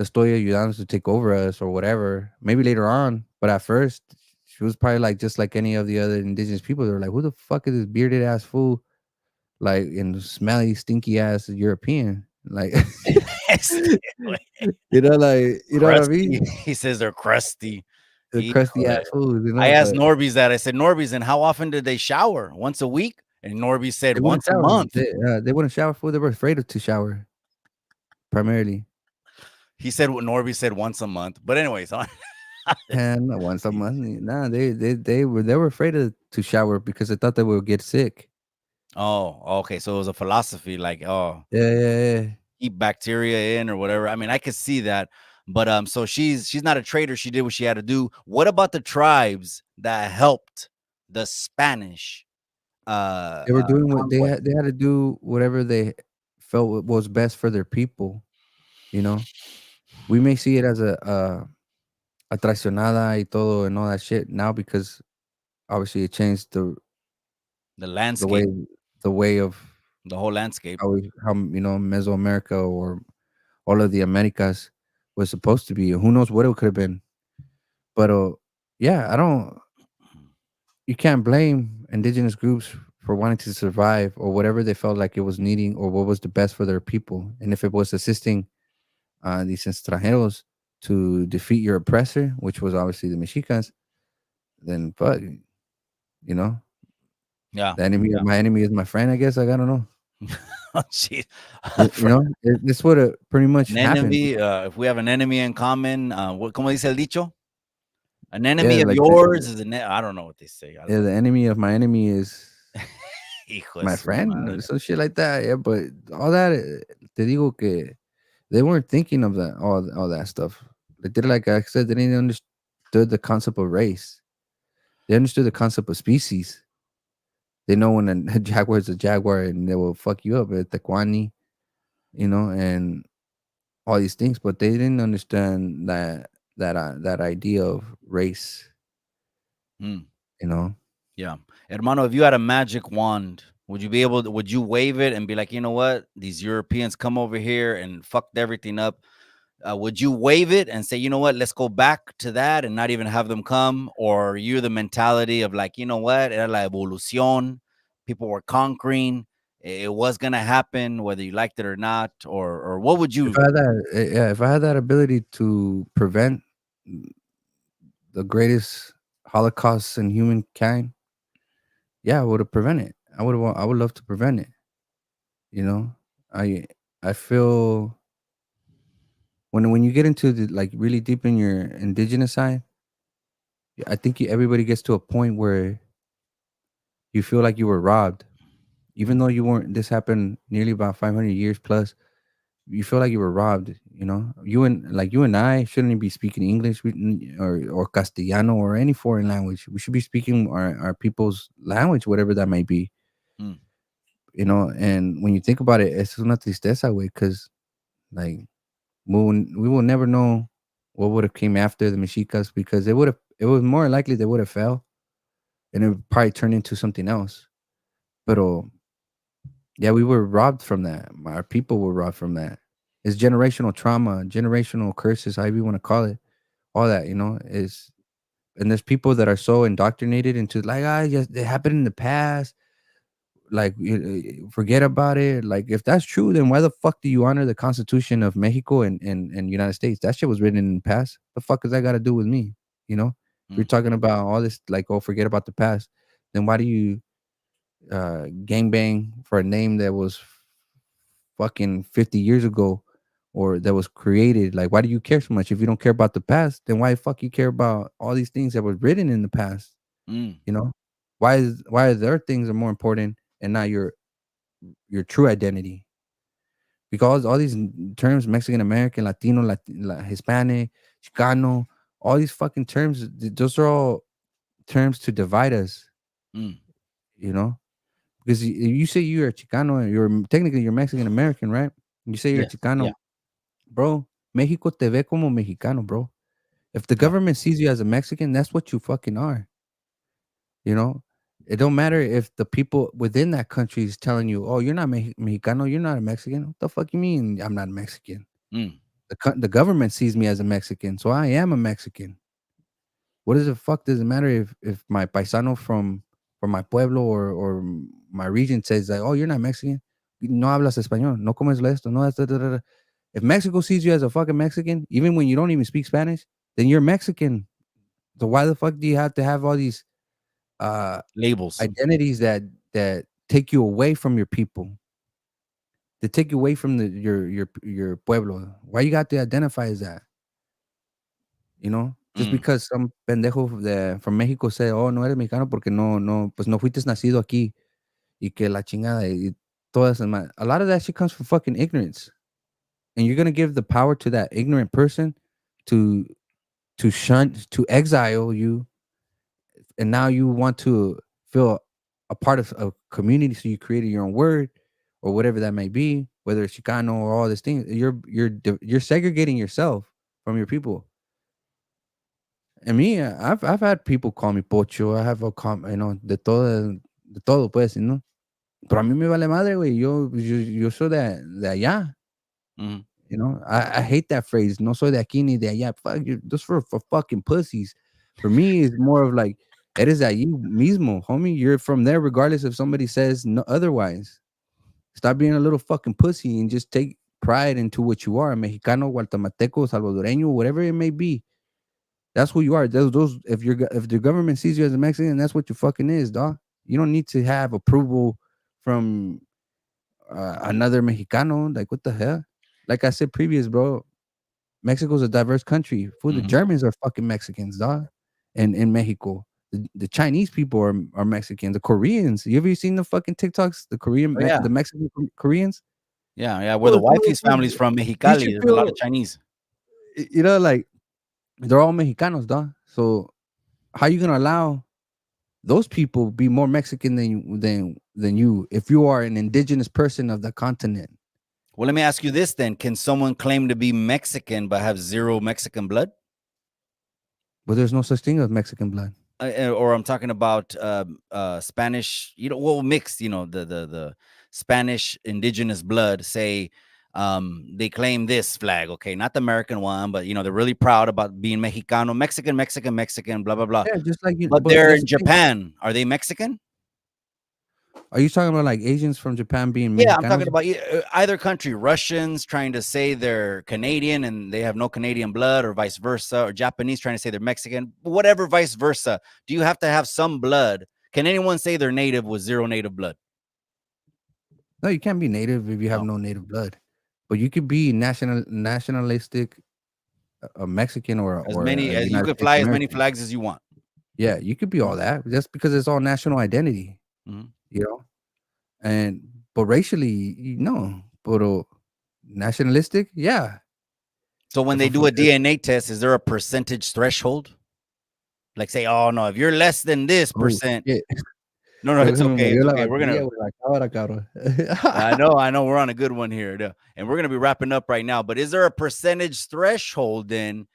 estoy ayudando to take over us or whatever. Maybe later on, but at first, she was probably like just like any of the other indigenous people. They were like, who the fuck is this bearded ass fool? Like, and smelly, stinky ass European. Like, Este güey. you know what I Crusty. mean? He says they're crusty. The He crusty ass fools, I asked but Norby's that. I said, Norby's, and how often did they shower? Once a week? And Norby said they wouldn't once a shower. month. They wouldn't shower fool. They were afraid of to shower primarily. He said what Norby said once a month. But anyways, on And once a month, nah, they were afraid of to shower because they thought they would get sick. oh, okay. So it was a philosophy like, oh, Yeah, yeah, yeah. keep bacteria in or whatever. I mean, I could see that. But so she's not a traitor. She did what she had to do. What about the tribes that helped the Spanish They were doing what conquest? they had to do whatever they felt was best for their people. You know, we may see it as a traicionada y todo and all that shit now because obviously it changed The the way landscape, the way of the whole landscape. how Mesoamerica or all of the Americas was supposed to be. Who knows what it could have been? But yeah, I don't. You can't blame indigenous groups for wanting to survive or whatever they felt like it was needing or what was the best for their people. And if it was assisting these extranjeros to defeat your oppressor, which was obviously the Mexicans, then fuck, you know, Yeah. the enemy of Yeah. my enemy is my friend. I guess I don't know. Oh, jeez. This would have pretty much An happened. enemy, if we have an enemy in common, what, como dice el dicho? An Yeah, enemy of like yours is I don't know what they say. yeah, the enemy of my enemy is Hijo de my su friend, madre. some shit like that. Yeah, but all that, te digo que they weren't thinking of that all that stuff. They did like I said, they didn't understood the concept of race. They understood the concept of species. They know when a jaguar is a jaguar and they will fuck you up at Tequani, and all these things, but they didn't understand that idea of race, Mm, you know. yeah. Hermano, if you had a magic wand, would you wave it and be like, you know what? These Europeans come over here and fucked everything up. Would you wave it and say, you know what, let's go back to that and not even have them come? Or you're the mentality of like, you know what, era la evolución, people were conquering, it was gonna happen whether you liked it or not, or what would If you? I had that, yeah, if I had that ability to prevent the greatest holocaust in humankind, yeah, I would have prevented it. I would love to prevent it. You know, I I feel when you get into the like really deep in your indigenous side, I think everybody gets to a point where you feel like you were robbed, even though you weren't. This happened nearly about 500 years plus. You feel like you were robbed. You and I shouldn't be speaking English or Castellano or any foreign language. We should be speaking our people's language, whatever that might be. Mm, And when you think about it, it's una tristeza, way, because like we will never know what would have came after the Mexicas because it was more likely they would have fell and it would probably turn into something else. But yeah, we were robbed from that. Our people were robbed from that. It's generational trauma, generational curses, however you want to call it. All that, is and there's people that are so indoctrinated into like, yes, it happened in the past. Like, forget about it. Like, if that's true, then why the fuck do you honor the Constitution of Mexico and United States? That shit was written in the past. The fuck does that got to do with me? If you're mm, talking about all this, like, oh, forget about the past, then why do you gangbang for a name that was fucking 50 years ago or that was created? Like, why do you care so much? If you don't care about the past, then why the fuck you care about all these things that was written in the past? mm, You know, why are their things are more important and not your true identity? Because all these terms, Mexican American, Latino, Hispanic, Chicano, all these fucking terms, those are all terms to divide us, mm. you know? Because you say you're a Chicano, and you're Mexican American, right? You say you're a Yes, Chicano, yeah. bro. Mexico te ve como mexicano, bro. If the Yeah. government sees you as a Mexican, that's what you fucking are, you know? It don't matter if the people within that country is telling you, "Oh, you're not Mexicano, you're not a Mexican." What the fuck you mean I'm not a Mexican? Mm, The government sees me as a Mexican, so I am a Mexican. What does the fuck does it matter if my paisano from my pueblo or my region says like, "Oh, you're not Mexican. No hablas español. No comes esto. No esto, da, da, da." If Mexico sees you as a fucking Mexican, even when you don't even speak Spanish, then you're Mexican. So why the fuck do you have to have all these uh labels. identities that take you away from your people? That take you away from your pueblo. Why you got to identify as that? You know, just Mm, because some pendejo from Mexico say, "Oh, no eres mexicano porque no, pues no fuiste nacido aquí y que la chingada y todas esas a lot of that shit comes from fucking ignorance, and you're gonna give the power to that ignorant person to to exile you, and now you want to feel a part of a community, so you created your own word or whatever that may be, whether it's Chicano or all these things. You're segregating yourself from your people. And me, I've had people call me pocho. I have de todo, pues, you know. Pero a mí me vale madre, güey. Yo soy de allá, mhm, you know. I hate that phrase. No soy de aquí ni de allá. Fuck you. Just for fucking pussies. For me, it's more of like, eres de allí mismo, homie. You're from there, regardless if somebody says no otherwise. Stop being a little fucking pussy and just take pride into what you are, Mexicano, Guatemalteco, Salvadoreño, whatever it may be. That's who you are. Those if the government sees you as a Mexican, that's what you fucking is, dog. You don't need to have approval from another Mexicano. Like what the hell? Like I said previous, bro. Mexico's a diverse country. For the mhm. Germans are fucking Mexicans, dog. And in Mexico, the Chinese people are Mexican. The Koreans. You ever seen the fucking TikToks? The Oh yeah, The Mexican Koreans. yeah, yeah. Where the Those wifey's family's motherfuckers. from, You Mexicali. should There's a lot of feel, Chinese. you know, like they're all Mexicanos, dog. So how you gonna allow those people be more Mexican than you if you are an indigenous person of the continent? Well, let me ask you this then: can someone claim to be Mexican but have zero Mexican blood? But there's no such thing as Mexican blood. Or I'm talking about Spanish, well, mixed, the Spanish indigenous blood. Say, they claim this flag, okay, not the American one, but they're really proud about being Mexicano, Mexican, Mexican, Mexican, blah blah blah. Yeah, just like you. But But they're that's in the thing. Japan. Are they Mexican? Are you talking about like Asians from Japan being Yeah, I'm talking Mexicanos? about either country. Russians trying to say they're Canadian and they have no Canadian blood, or vice versa, or Japanese trying to say they're Mexican, whatever, vice versa. Do you have to have some blood? Can anyone say they're native with zero native blood? No, you can't be native if you have No. no native blood. But you could be nationalistic, a Mexican As or many a as you United could States fly as many American. flags as you want. Yeah, you could be Mhm, all that. That's because it's all national identity, mhm. you know. And but racially, no. But nationalistic, yeah. So when If they a do fu- a DNA test, is there a percentage threshold? Like say, oh no, if you're less than this oh percent, shit. no, no, Creo it's que me okay, it's movió la okay. We're batería, gonna güey, la cámara, cabrón. I know, we're on a good one here. And we're gonna be wrapping up right now. But is there a percentage threshold then?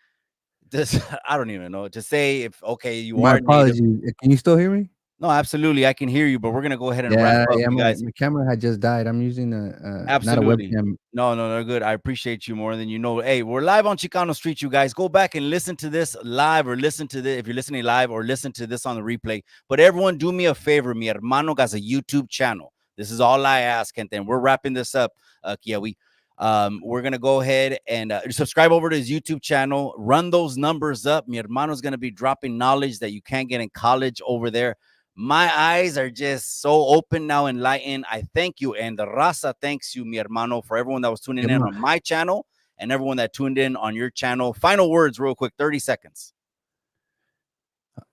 Just I don't even know. To say if okay, you My are native. apologies. Can you still hear me? No, absolutely, I can hear you, but we're gonna go ahead and wrap Yeah, up, yeah. you guys. My camera had just died. I'm using not a Absolutely. webcam. No, no, they're good. I appreciate you more than you know. Hey, we're live on Chicano Street, you guys. Go back and listen to this live, or listen to this if you're listening live, or listen to this on the replay. But everyone, do me a favor. Mi hermano has a YouTube channel. This is all I ask. And then we're wrapping this up, Kiyahuitl. We're going to go ahead and subscribe over to his YouTube channel. Run those numbers up. Mi hermano's going to be dropping knowledge that you can't get in college over there. My eyes are just so open now, enlightened. I thank you. And the Raza thanks you, mi hermano, for everyone that was tuning in on my channel and everyone that tuned in on your channel. Final words, real quick, 30 seconds.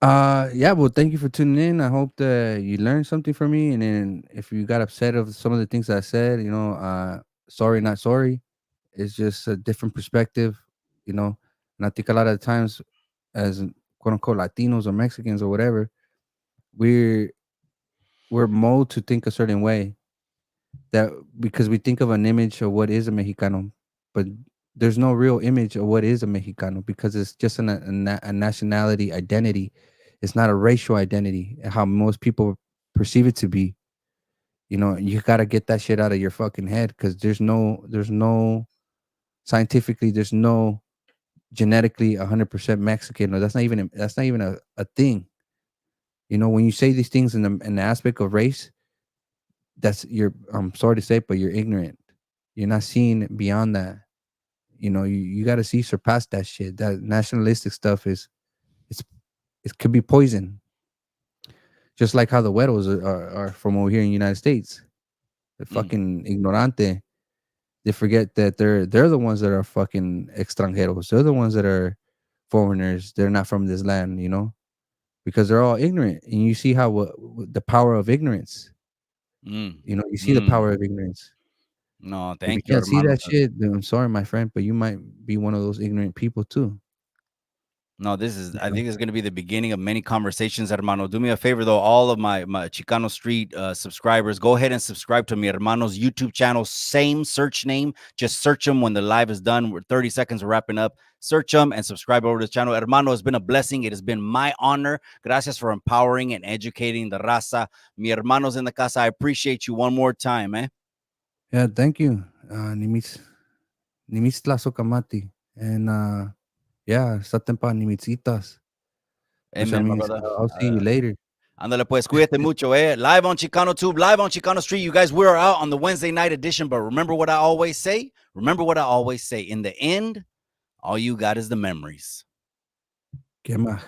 Yeah, well, thank you for tuning in. I hope that you learned something from me. And then if you got upset of some of the things I said, sorry, not sorry. It's just a different perspective, you know. And I think a lot of the times, as quote unquote Latinos or Mexicans or whatever, we're we're molded to think a certain way, that because we think of an image of what is a Mexicano, but there's no real image of what is a Mexicano, because it's just a nationality identity. It's not a racial identity. How most people perceive it to be. You know, you gotta get that shit out of your fucking head because there's no scientifically, there's no genetically 100% Mexican. No, that's not even a thing. You know, when you say these things in the aspect of race, that's you're I'm sorry to say, but you're ignorant. You're not seeing beyond that. You know, you got to see surpass that shit. That nationalistic stuff it's it could be poison. Just like how the güeros are from over here in the United States. The Mm, fucking ignorante. They forget that they're the ones that are fucking extranjeros. They're the ones that are foreigners. They're not from this land, you know, because they're all ignorant. And you see how the power of ignorance. mm, You know, you see the mm. power of ignorance. No, If you thank you, can't see hermano. that shit, then I'm sorry, my friend, but you might be one of those ignorant people too. No, this is, You I know? think it's going to be the beginning of many conversations, hermano. Do me a favor, though, all of my Chicano Street subscribers, go ahead and subscribe to mi hermano's YouTube channel. Same search name. Just search them when the live is done. We're 30 seconds, we're wrapping up. Search them and subscribe over to the channel. Hermano, it's been a blessing. It has been my honor. Gracias for empowering and educating the raza. Mi hermanos in the casa, I appreciate you one more time, eh? Yeah, thank you. Nimitz Tlazokamati. And yeah, Satempa Nimitzitas, which I Amen, my means brother. I'll see you later. Ándale, pues, cuídate mucho, eh? Live on chicanotube, live on Chicano Street. You guys, we're out on the Wednesday night edition, but remember what I always say? Remember what I always say. In the end, all you got is the memories. ¿Qué más?